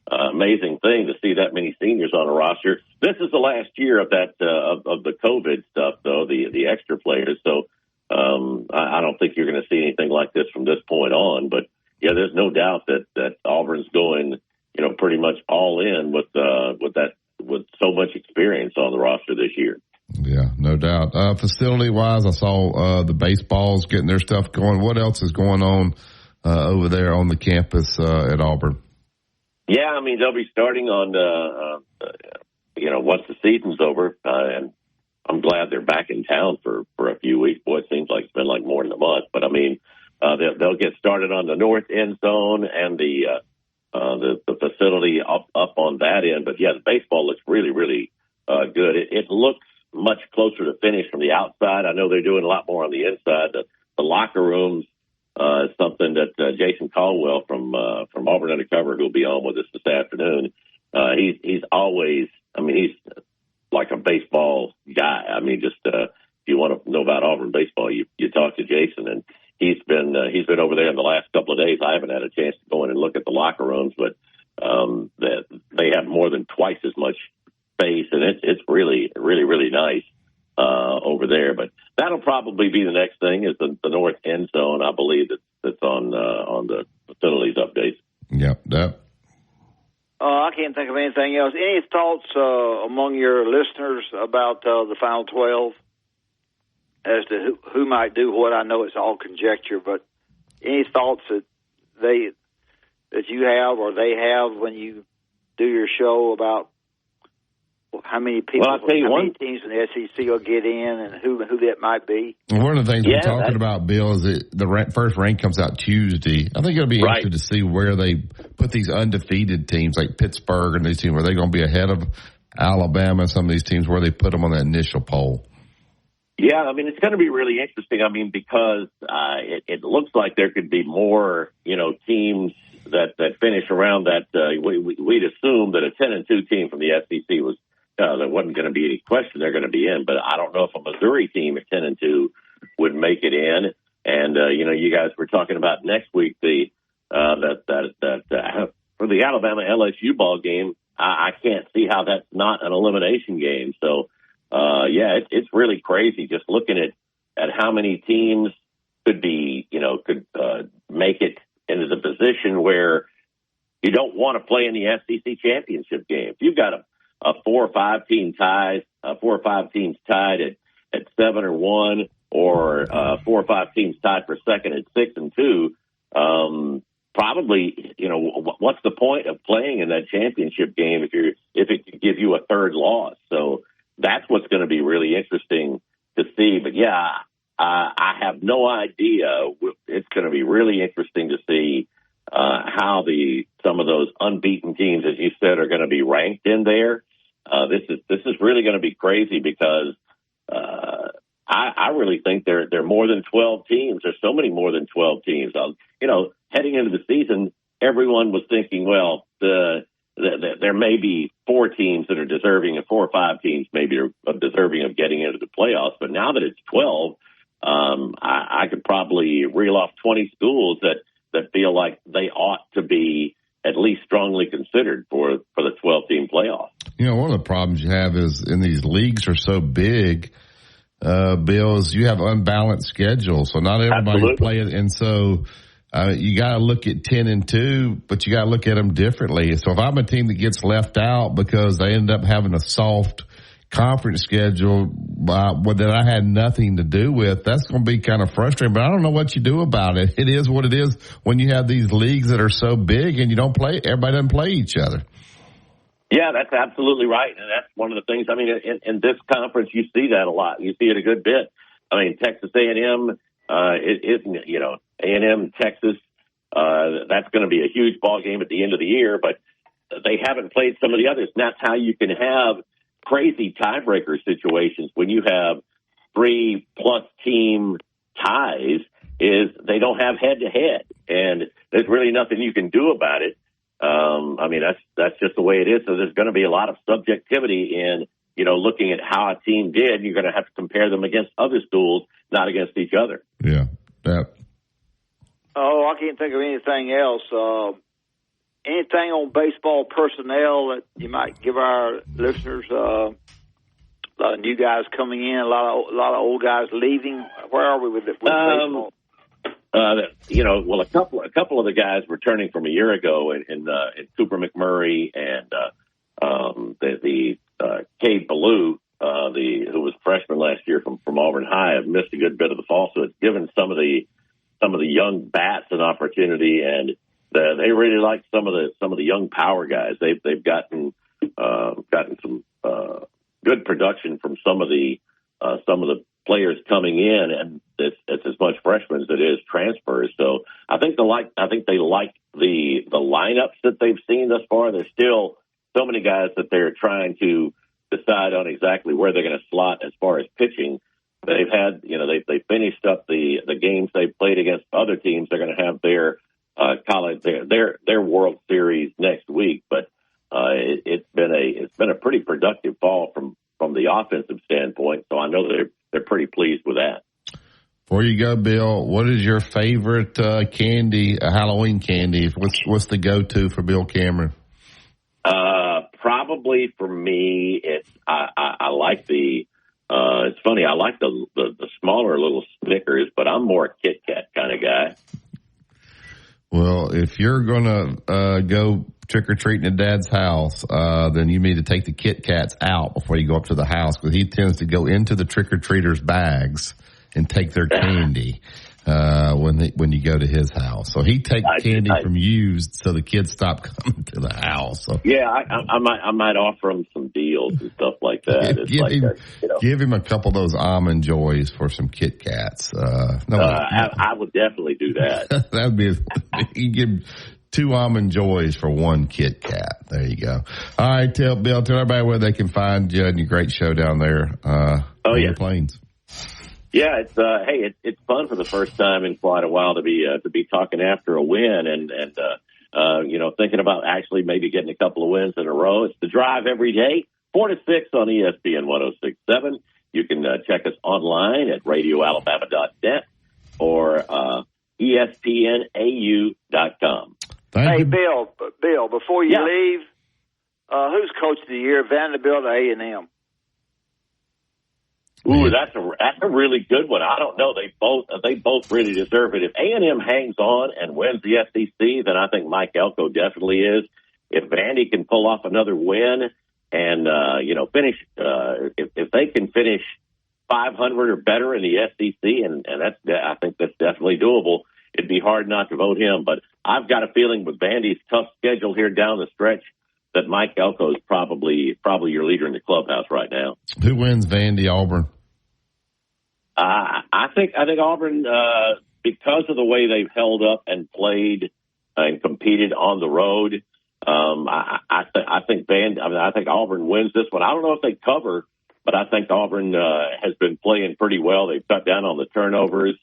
thing to see that many seniors on a roster. This is the last year of that of the COVID stuff, though, the extra players. So I don't think you're going to see anything like this from this point on. But yeah, there's no doubt that Auburn's going pretty much all in with so much experience on the roster this year. Yeah, no doubt. Facility-wise, I saw the baseballs getting their stuff going. What else is going on over there on the campus at Auburn? Yeah, I mean, they'll be starting on, once the season's over, and I'm glad they're back in town for a few weeks. Boy, it seems like it's been like more than a month. But, I mean, they'll get started on the north end zone and the facility up on that end. But, yeah, the baseball looks really, really good. It looks much closer to finish from the outside. I know they're doing a lot more on the inside. The locker rooms is something that Jason Caldwell from Auburn Undercover, who'll be on with us this afternoon, he's always, I mean, he's like a baseball guy. I mean, just you want to know about Auburn baseball, you talk to Jason, and he's been over there in the last couple of days. I haven't had a chance to go in and look at the locker rooms, but that they have more than twice as much space, and it's really, really, really nice over there. But that'll probably be the next thing is the north end zone. I believe that's on the facilities updates. Yep. I can't think of anything else. Any thoughts among your listeners about the Final 12 as to who might do what? I know it's all conjecture, but any thoughts that you have or they have when you do your show about how many people, many teams in the SEC will get in and who that might be? One of the things we're talking about, Bill, is that the first rank comes out Tuesday. I think it'll be interesting to see where they put these undefeated teams like Pittsburgh and these teams. Are they going to be ahead of Alabama and some of these teams where they put them on that initial poll? Yeah, I mean, it's going to be really interesting. I mean, because it looks like there could be more, teams that finish around that. We'd assume that a 10-2 team from the SEC was there wasn't going to be any question they're going to be in. But I don't know if a Missouri team at 10-2 would make it in. And you guys were talking about next week for the Alabama LSU ball game. I can't see how that's not an elimination game. So. It's really crazy just looking at how many teams could make it into the position where you don't want to play in the SEC championship game. If you've got a 4 or 5 team ties, 4 or 5 teams tied at 7 or 1, or 4 or 5 teams tied for second at 6-2, probably, what's the point of playing in that championship game if it could give you a third loss? So that's what's going to be really interesting to see. But I have no idea. It's going to be really interesting to see how some of those unbeaten teams, as you said, are going to be ranked in there. This is really going to be crazy because I really think there are more than 12 teams. There's so many more than 12 teams. Heading into the season, everyone was thinking, well, there may be 4 teams that are deserving, and 4 or 5 teams maybe are deserving of getting into the playoffs. But now that it's 12, I could probably reel off 20 schools that feel like they ought to be at least strongly considered for the 12-team playoff. One of the problems you have is in these leagues are so big, Bill, is you have unbalanced schedules. So not everybody playing, and so you got to look at 10-2, but you got to look at them differently. So if I'm a team that gets left out because they end up having a soft conference schedule that I had nothing to do with, that's going to be kind of frustrating. But I don't know what you do about it. It is what it is when you have these leagues that are so big and everybody doesn't play each other. Yeah, that's absolutely right. And that's one of the things, I mean, in this conference, you see that a lot. You see it a good bit. I mean, Texas A&M, A&M, Texas, that's going to be a huge ball game at the end of the year, but they haven't played some of the others. And that's how you can have crazy tiebreaker situations when you have 3+ team ties, is they don't have head-to-head, and there's really nothing you can do about it. I mean, that's just the way it is. So there's going to be a lot of subjectivity in, looking at how a team did. You're going to have to compare them against other schools, not against each other. Yeah. Oh, I can't think of anything else. Anything on baseball personnel that you might give our listeners? A lot of new guys coming in, a lot of old guys leaving. Where are we with baseball? Well, a couple of the guys returning from a year ago, in Cooper McMurray and the Cade Ballou, who was a freshman last year from Auburn High, have missed a good bit of the fall. So it's given some of the young bats an opportunity, and they really like some of the young power guys. They've gotten some good production from some of the players coming in, and it's as much freshmen as it is transfers. So I think they like the lineups that they've seen thus far. There's still so many guys that they're trying to decide on exactly where they're going to slot as far as pitching. They've had, they finished up the games they've played against other teams. They're going to have their their World Series next week, but it's been a pretty productive fall from the offensive standpoint. So I know they're pretty pleased with that. Before you go, Bill, what is your favorite candy, Halloween candy? What's the go-to for Bill Cameron? Probably for me, I like the. It's funny, I like the smaller little Snickers, but I'm more a Kit Kat kind of guy. Well, if you're gonna go trick-or-treating at Dad's house, then you need to take the Kit Kats out before you go up to the house, because he tends to go into the trick-or-treaters' bags and take their candy when you go to his house. So he takes candy from used, so the kids stop coming to the house. So. Yeah, I might offer him some deals and stuff like that. Give him a couple of those Almond Joys for some Kit Kats. I would definitely do that. That'd be you give 2 Almond Joys for 1 Kit Kat. There you go. All right, Bill, tell everybody where they can find you and your great show down there. The Plains. Yeah, it's fun for the first time in quite a while to be talking after a win and thinking about actually maybe getting a couple of wins in a row. It's The Drive every day, 4 to 6 on ESPN 106.7. You can check us online at radioalabama.net or ESPNAU.com. Hey, Bill, before you leave, who's coach of the year, Vanderbilt or A&M? Ooh, that's a really good one. I don't know. They both really deserve it. If A&M hangs on and wins the SEC, then I think Mike Elko definitely is. If Vandy can pull off another win and finish, if they can finish 500 or better in the SEC, and I think that's definitely doable. It'd be hard not to vote him. But I've got a feeling with Vandy's tough schedule here down the stretch that Mike Elko is probably your leader in the clubhouse right now. Who wins Vandy Auburn? I think Auburn, because of the way they've held up and played and competed on the road. I think Auburn wins this one. I don't know if they cover, but I think Auburn has been playing pretty well. They've cut down on the turnovers,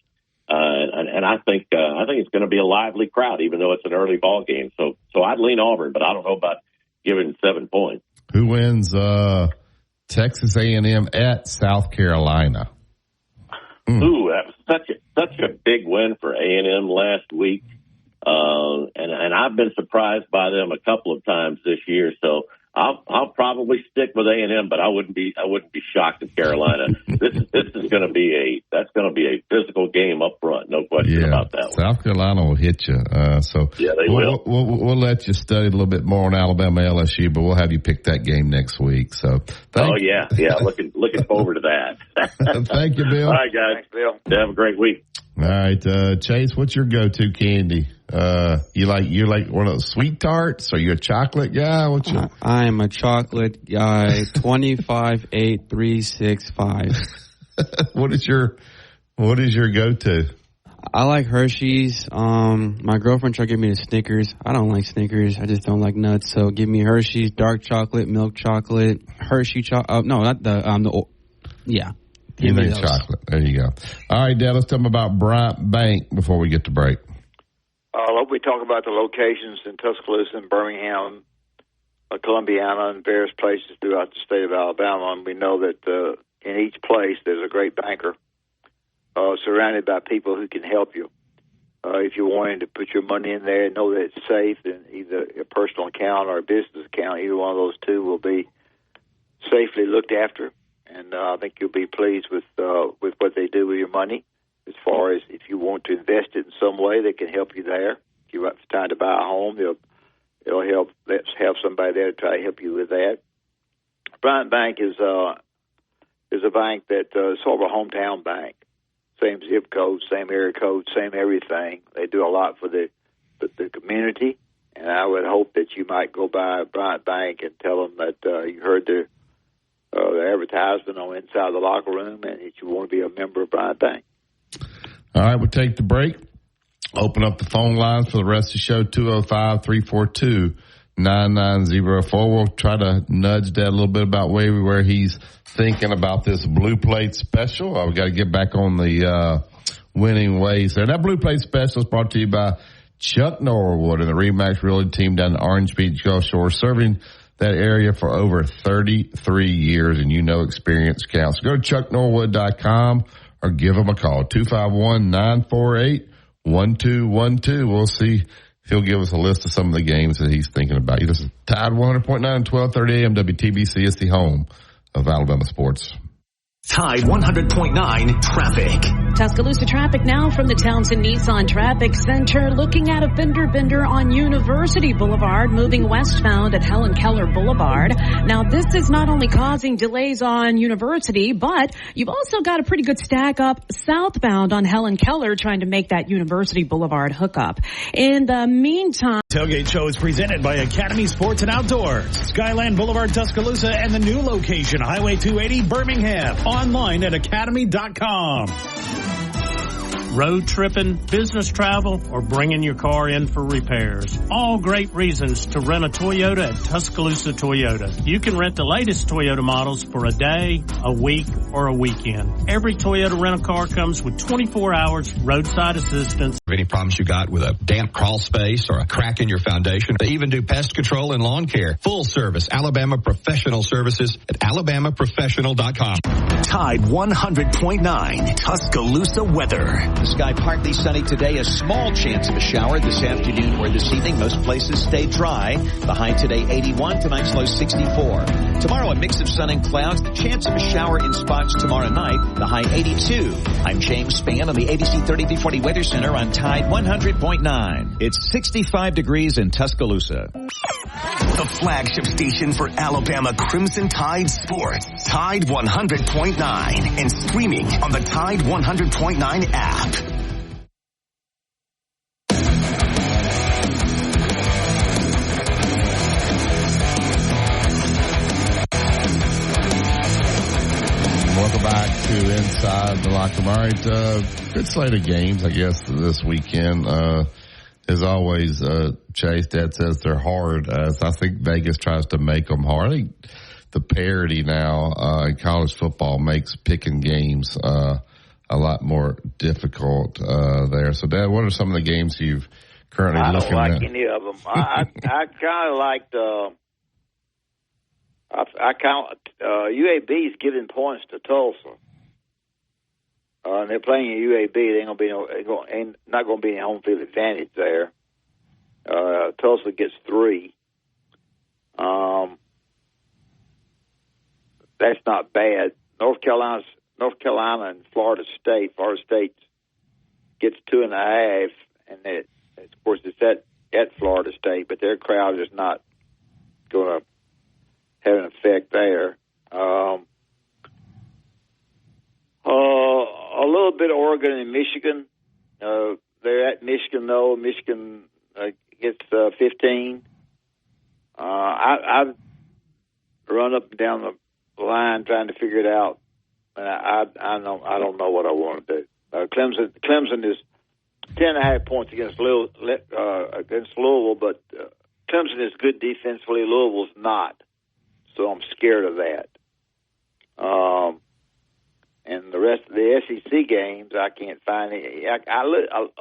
and I think it's going to be a lively crowd, even though it's an early ball game. So I'd lean Auburn, but I don't know about giving 7 points. Who wins Texas A&M at South Carolina? Ooh, that was such a big win for A&M last week, and I've been surprised by them a couple of times this year. So I'll probably stick with A&M, but I wouldn't be shocked if Carolina. This is going to be a physical game up front, no question about that one. South Carolina will hit you. They will. We'll let you study a little bit more on Alabama LSU, but we'll have you pick that game next week. So looking forward to that. Thank you, Bill. All right, guys. Thanks, Bill. Have a great week. All right, Chase, what's your go-to candy? You like one of those sweet tarts? Are you a chocolate guy? I am a chocolate guy. 258365. What is your go-to? I like Hershey's. My girlfriend tried to give me the Snickers. I don't like Snickers. I just don't like nuts. So give me Hershey's dark chocolate, milk chocolate, Hershey chocolate. No, not the. Yeah. You need chocolate. There you go. All right, Dad, let's talk about Bryant Bank before we get to break. We talk about the locations in Tuscaloosa and Birmingham, Columbiana, and various places throughout the state of Alabama. And we know that in each place there's a great banker surrounded by people who can help you. If you're wanting to put your money in there and know that it's safe, then either a personal account or a business account, either one of those two will be safely looked after. And I think you'll be pleased with what they do with your money. As far as if you want to invest it in some way, they can help you there. If you're trying to buy a home, they'll help. Let's have somebody there to try to help you with that. Bryant Bank is a bank that sort of a hometown bank. Same zip code, same area code, same everything. They do a lot for the community, and I would hope that you might go by Bryant Bank and tell them that you heard the advertisement on Inside the Locker Room and that you want to be a member of Bryant Bank. All right, we'll take the break. Open up the phone lines for the rest of the show, 205-342-9904. We'll try to nudge Dad a little bit about where he's thinking about this Blue Plate special. We've got to get back on the winning ways there. That Blue Plate special is brought to you by Chuck Norwood and the RE/MAX Realty team down in Orange Beach, Gulf Shore, serving that area for over 33 years, and experience counts. Go to chucknorwood.com or give him a call, 251-948-1212. We'll see if he'll give us a list of some of the games that he's thinking about. This is Tide 100.9 and 1230 AM WTBC. It's the home of Alabama sports. Tide 100.9 traffic. Tuscaloosa traffic now from the Townsend Nissan Traffic Center. Looking at a fender bender on University Boulevard, moving westbound at Helen Keller Boulevard. Now, this is not only causing delays on University, but you've also got a pretty good stack up southbound on Helen Keller trying to make that University Boulevard hookup. In the meantime, Tailgate Show is presented by Academy Sports and Outdoors, Skyland Boulevard, Tuscaloosa, and the new location, Highway 280, Birmingham. Online at academy.com. Road tripping, business travel, or bringing your car in for repairs. All great reasons to rent a Toyota at Tuscaloosa Toyota. You can rent the latest Toyota models for a day, a week, or a weekend. Every Toyota rental car comes with 24 hours roadside assistance. Any problems you got with a damp crawl space or a crack in your foundation. They even do pest control and lawn care. Full service Alabama Professional Services at alabamaprofessional.com. Tide 100.9 Tuscaloosa weather. The sky partly sunny today. A small chance of a shower this afternoon or this evening. Most places stay dry. The high today 81. Tonight's low 64. Tomorrow a mix of sun and clouds. The chance of a shower in spots tomorrow night. The high 82. I'm James Spann on the ABC 3340 Weather Center on Tide 100.9. It's 65 degrees in Tuscaloosa. The flagship station for Alabama Crimson Tide sports. Tide 100.9 and streaming on the Tide 100.9 app. Welcome back to Inside the Locker Room. All right, good slate of games, I guess, this weekend. As always, Chase, Dad says they're hard. So I think Vegas tries to make them hard. I think the parity now in college football makes picking games a lot more difficult there. So, Dad, what are some of the games you've currently looking at? I don't like any of them. I kind of like UAB's giving points to Tulsa. And they're playing at UAB. There ain't not going to be any home field advantage there. Tulsa gets 3. That's not bad. North Carolina and Florida State. Florida State gets 2.5, and of course it's at Florida State, but their crowd is not going to have an effect there. A little bit of Oregon and Michigan. They're at Michigan, though. Michigan gets 15. I've run up and down the line trying to figure it out, and I don't know what I want to do. Clemson is 10.5 points against Louisville, but Clemson is good defensively. Louisville's not, so I'm scared of that. And the rest of the SEC games, I can't find any. A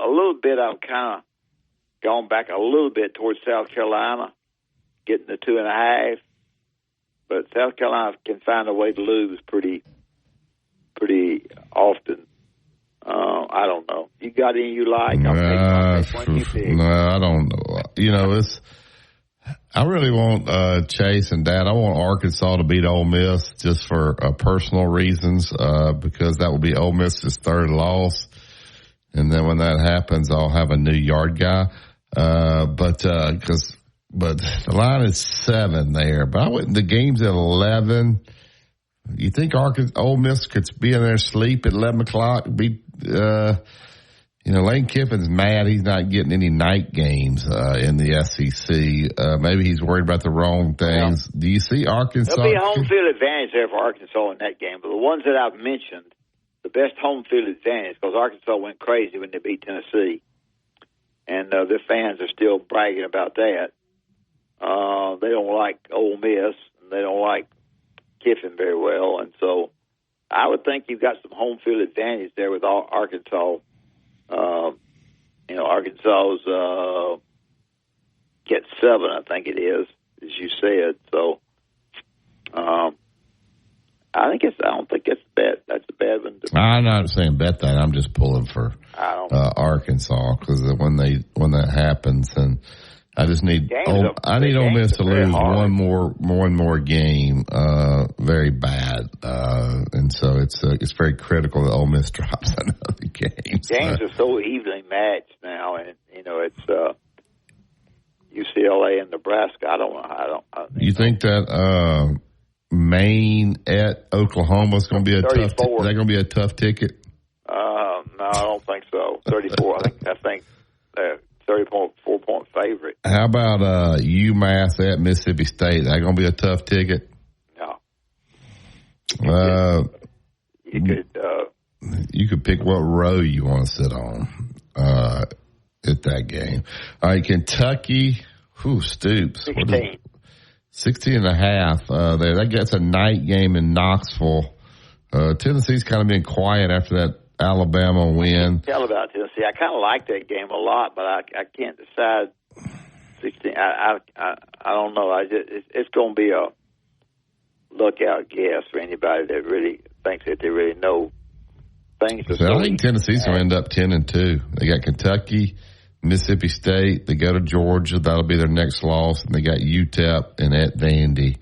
little bit, I've kind of gone back a little bit towards South Carolina, getting the 2.5. But South Carolina can find a way to lose pretty often. I don't know. You got any you like? No, I don't know. I really want Chase and Dad. I want Arkansas to beat Ole Miss just for personal reasons, because that will be Ole Miss's third loss, and then when that happens, I'll have a new yard guy. But the line is 7 there. But the game's at 11. You think Ole Miss could be in their sleep at 11 o'clock? Lane Kiffin's mad he's not getting any night games in the SEC. Maybe he's worried about the wrong things. Do you see Arkansas? There'll be a home field advantage there for Arkansas in that game. But the ones that I've mentioned, the best home field advantage, because Arkansas went crazy when they beat Tennessee. And their fans are still bragging about that. They don't like Ole Miss, and they don't like Kiffin very well. And so I would think you've got some home field advantage there with Arkansas. Arkansas's gets 7, I think it is, as you said. So I'm not saying bet that. I'm just pulling for Arkansas because when that happens, and I just need I need Ole Miss to lose one more game very bad, and so it's very critical that Ole Miss drops another game. Games are so evenly matched now, and it's UCLA and Nebraska. I don't know. You think that Maine at Oklahoma is going to be a 34. Tough? Is that going to be a tough ticket? No, I don't think so. 34. I think 34-point favorite. How about UMass at Mississippi State? Is that going to be a tough ticket? No. You could pick what row you want to sit on at that game. All right, Kentucky. Stoops. 16 and a half there. That gets a night game in Knoxville. Tennessee's kind of been quiet after that Alabama win. Tell about Tennessee. I kind of like that game a lot, but I can't decide. 16. I don't know. It's going to be a lookout guess for anybody that really thinks that they really know things. I think Tennessee's going to end up 10-2. They got Kentucky, Mississippi State. They go to Georgia. That'll be their next loss. And they got UTEP and at Vandy.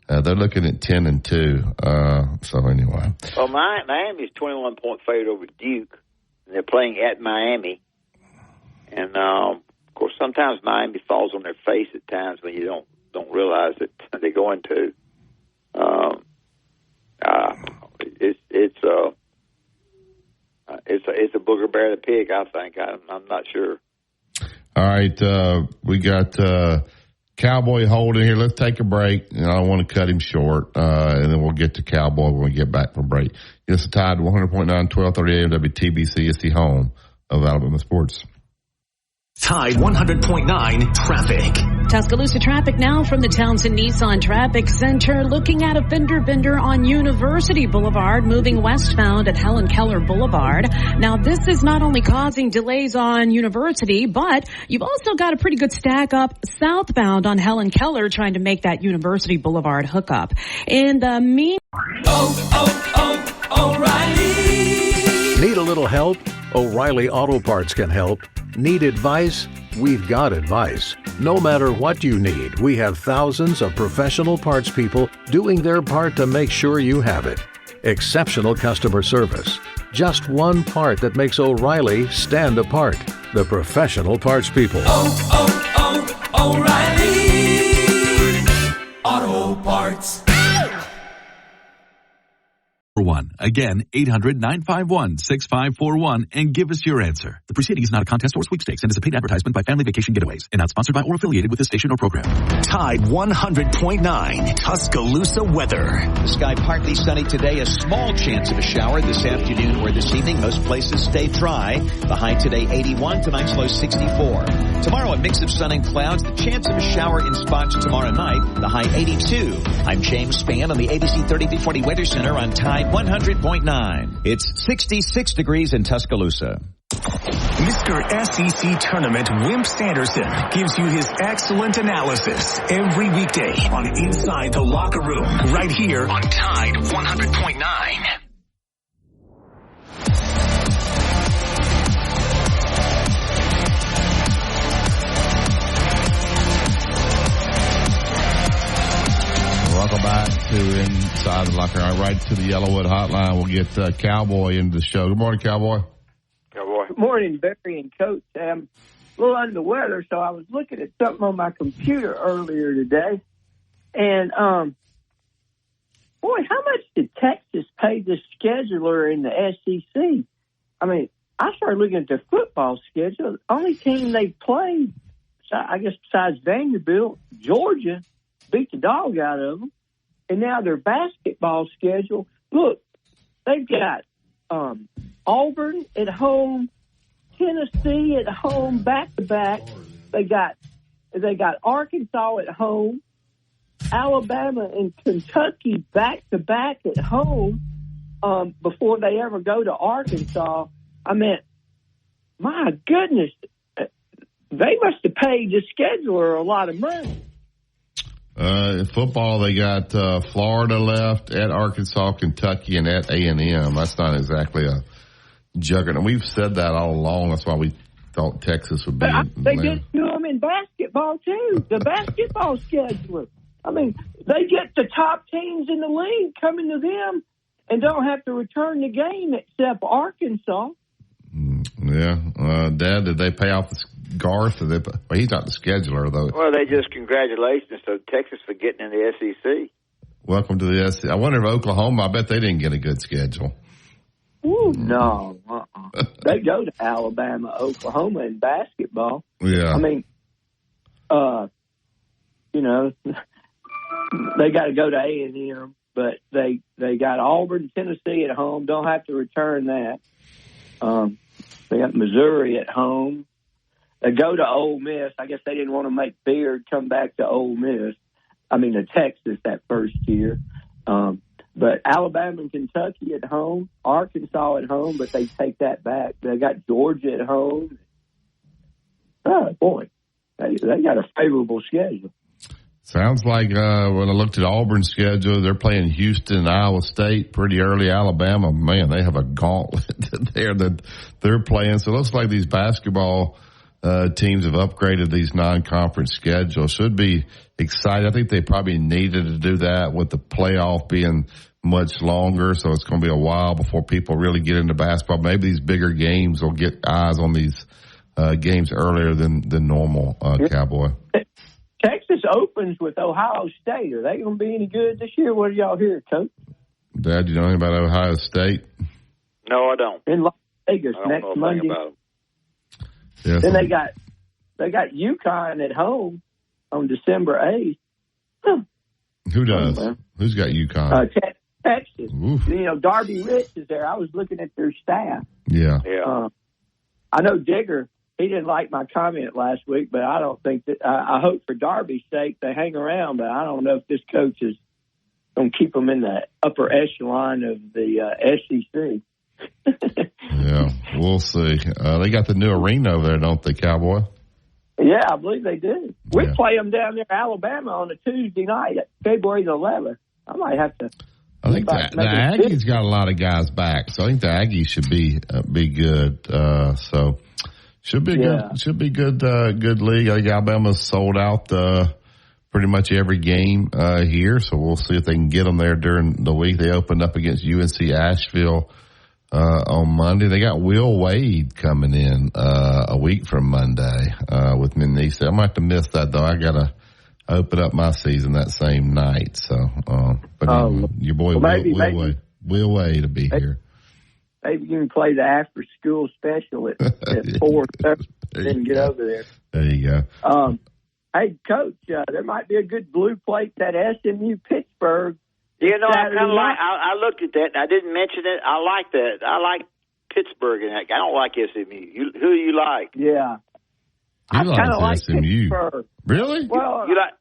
They're looking at 10-2. So anyway. Well, Miami's 21-point favorite over Duke, and they're playing at Miami. And of course, sometimes Miami falls on their face at times when you don't realize that they're going to. It's a booger bear to pick. I think I'm not sure. All right, we got Cowboy holding here. Let's take a break. I don't want to cut him short, and then we'll get to Cowboy when we get back from break. It's Tide 100.9, 1230 AM WTBC. It's the home of Alabama sports. Tide 100.9 traffic. Tuscaloosa traffic now from the Townsend Nissan Traffic Center. Looking at a fender bender on University Boulevard, moving westbound at Helen Keller Boulevard. Now, this is not only causing delays on University, but you've also got a pretty good stack up southbound on Helen Keller trying to make that University Boulevard hookup. In the O'Reilly. Need a little help? O'Reilly Auto Parts can help. Need advice? We've got advice. No matter what you need, we have thousands of professional parts people doing their part to make sure you have it. Exceptional customer service. Just one part that makes O'Reilly stand apart. The professional parts people. O'Reilly Auto Parts. One. Again, 800-951-6541 and give us your answer. The proceeding is not a contest or sweepstakes and is a paid advertisement by Family Vacation Getaways and not sponsored by or affiliated with this station or program. Tide 100.9 Tuscaloosa weather. The sky partly sunny today. A small chance of a shower this afternoon or this evening. Most places stay dry. The high today 81, tonight's low 64. Tomorrow a mix of sun and clouds. The chance of a shower in spots tomorrow night. The high 82. I'm James Spann on the ABC 3340 Weather Center on Tide 100.9. It's 66 degrees in Tuscaloosa. Mr. SEC Tournament Wimp Sanderson gives you his excellent analysis every weekday on Inside the Locker Room, right here on Tide 100.9. Welcome back to Inside the Locker Room. Right to the Yellowwood Hotline. We'll get Cowboy into the show. Good morning, Cowboy. Good morning, Barry and Coach. I'm a little under the weather, so I was looking at something on my computer earlier today. And, boy, how much did Texas pay the scheduler in the SEC? I mean, I started looking at their football schedule. The only team they played, I guess besides Vanderbilt, Georgia, beat the dog out of them. And now their basketball schedule, look, they've got Auburn at home, Tennessee at home, back-to-back. They got Arkansas at home, Alabama and Kentucky back-to-back at home before they ever go to Arkansas. I mean, my goodness, they must have paid the scheduler a lot of money. Football, they got Florida left, at Arkansas, Kentucky, and at A&M. That's not exactly a juggernaut. We've said that all along. That's why we thought Texas would be. They get to them in basketball, too. The basketball schedule. I mean, they get the top teams in the league coming to them and don't have to return the game except Arkansas. Yeah. Dad, did they pay off Garth? He's not the scheduler, though. Well, they just congratulations to Texas for getting in the SEC. Welcome to the SEC. I wonder if Oklahoma, I bet they didn't get a good schedule. Ooh, no. They go to Alabama, Oklahoma in basketball. Yeah. I mean, they got to go to A&M, but they got Auburn, Tennessee at home. Don't have to return that. They got Missouri at home. They go to Ole Miss. I guess they didn't want to make Beard come back to Ole Miss. I mean, to Texas that first year. But Alabama and Kentucky at home, Arkansas at home, but they take that back. They got Georgia at home. Oh, boy. They got a favorable schedule. Sounds like when I looked at Auburn's schedule, they're playing Houston and Iowa State pretty early. Alabama, man, they have a gauntlet there that they're playing. So it looks like these basketball teams have upgraded these non-conference schedules. Should be exciting. I think they probably needed to do that with the playoff being much longer. So it's going to be a while before people really get into basketball. Maybe these bigger games will get eyes on these games earlier than normal, Cowboy. Texas opens with Ohio State. Are they going to be any good this year? What do y'all hear, Coach? Dad, you know anything about Ohio State? No, I don't. In Las Vegas next Monday. Yes. Then they got UConn at home on December 8th. Huh. Who does? Who's got UConn? Texas. Oof. Darby Rich is there. I was looking at their staff. Yeah. I know Digger, he didn't like my comment last week, but I don't think that. I hope for Darby's sake they hang around, but I don't know if this coach is going to keep them in the upper echelon of the SEC. Yeah, we'll see. They got the new arena over there, don't they, Cowboy? Yeah, I believe they do. We play them down there in Alabama on a Tuesday night, February the 11th. I might have to. I think the Aggies got a lot of guys back, so I think the Aggies should be good. So should be good. Should be good league. I think Alabama's sold out pretty much every game here, so we'll see if they can get them there during the week. They opened up against UNC Asheville on Monday. They got Will Wade coming in a week from Monday with Manisa. I might have to miss that though. I gotta open up my season that same night. So, your boy Will Wade will be here. Maybe you can play the after school special at 4:30 and get over there. There you go. Hey, Coach, there might be a good blue plate that SMU Pittsburgh. You know, I kind of like. I looked at that. And I didn't mention it. I like that. I like Pittsburgh in that. I don't like SMU. Who do you like? Yeah, I kind of like SMU. Pittsburgh. Really? Well, you like?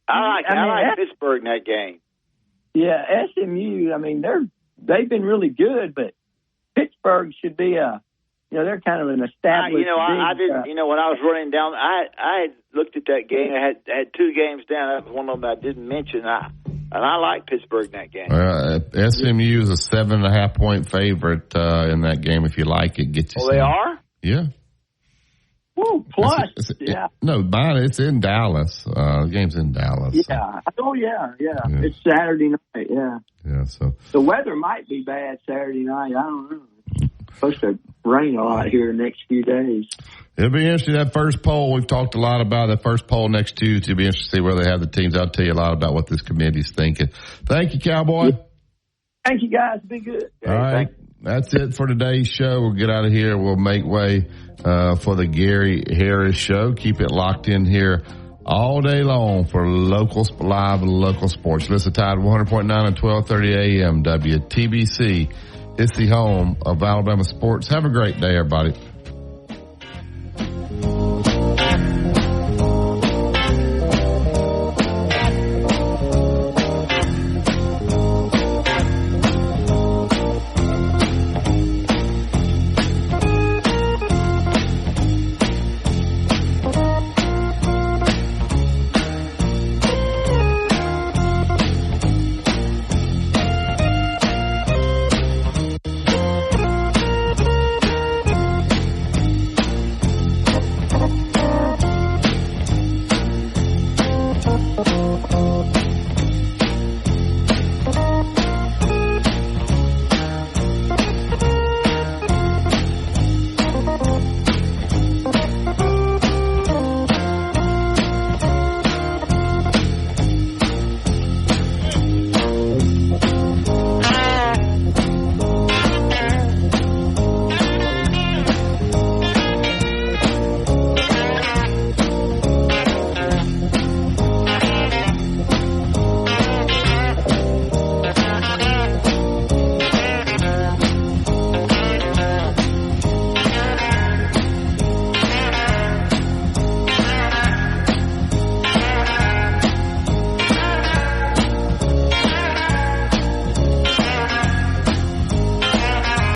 I like Pittsburgh in that game. Yeah, SMU. I mean, they've been really good, but Pittsburgh should be they're kind of an established. I didn't. When I was running down, I had looked at that game. I had two games down. That was one of them I didn't mention. And I like Pittsburgh in that game. SMU is a 7.5 point favorite in that game. If you like it, get you. Oh, they are? Yeah. Woo, plus, it's in Dallas. The game's in Dallas. Yeah. So. Oh, yeah. It's Saturday night. Yeah. Yeah. So the weather might be bad Saturday night. I don't know. It's supposed to rain a lot here the next few days. It'll be interesting. That first poll, we've talked a lot about that first poll next Tuesday. It'll be interesting to see where they have the teams. I'll tell you a lot about what this committee's thinking. Thank you, Cowboy. Thank you, guys. Be good. All right. That's it for today's show. We'll get out of here. We'll make way for the Gary Harris Show. Keep it locked in here all day long for live local sports. Listen to Tide 100.9 and 1230 AM WTBC. It's the home of Alabama sports. Have a great day, everybody. Bye.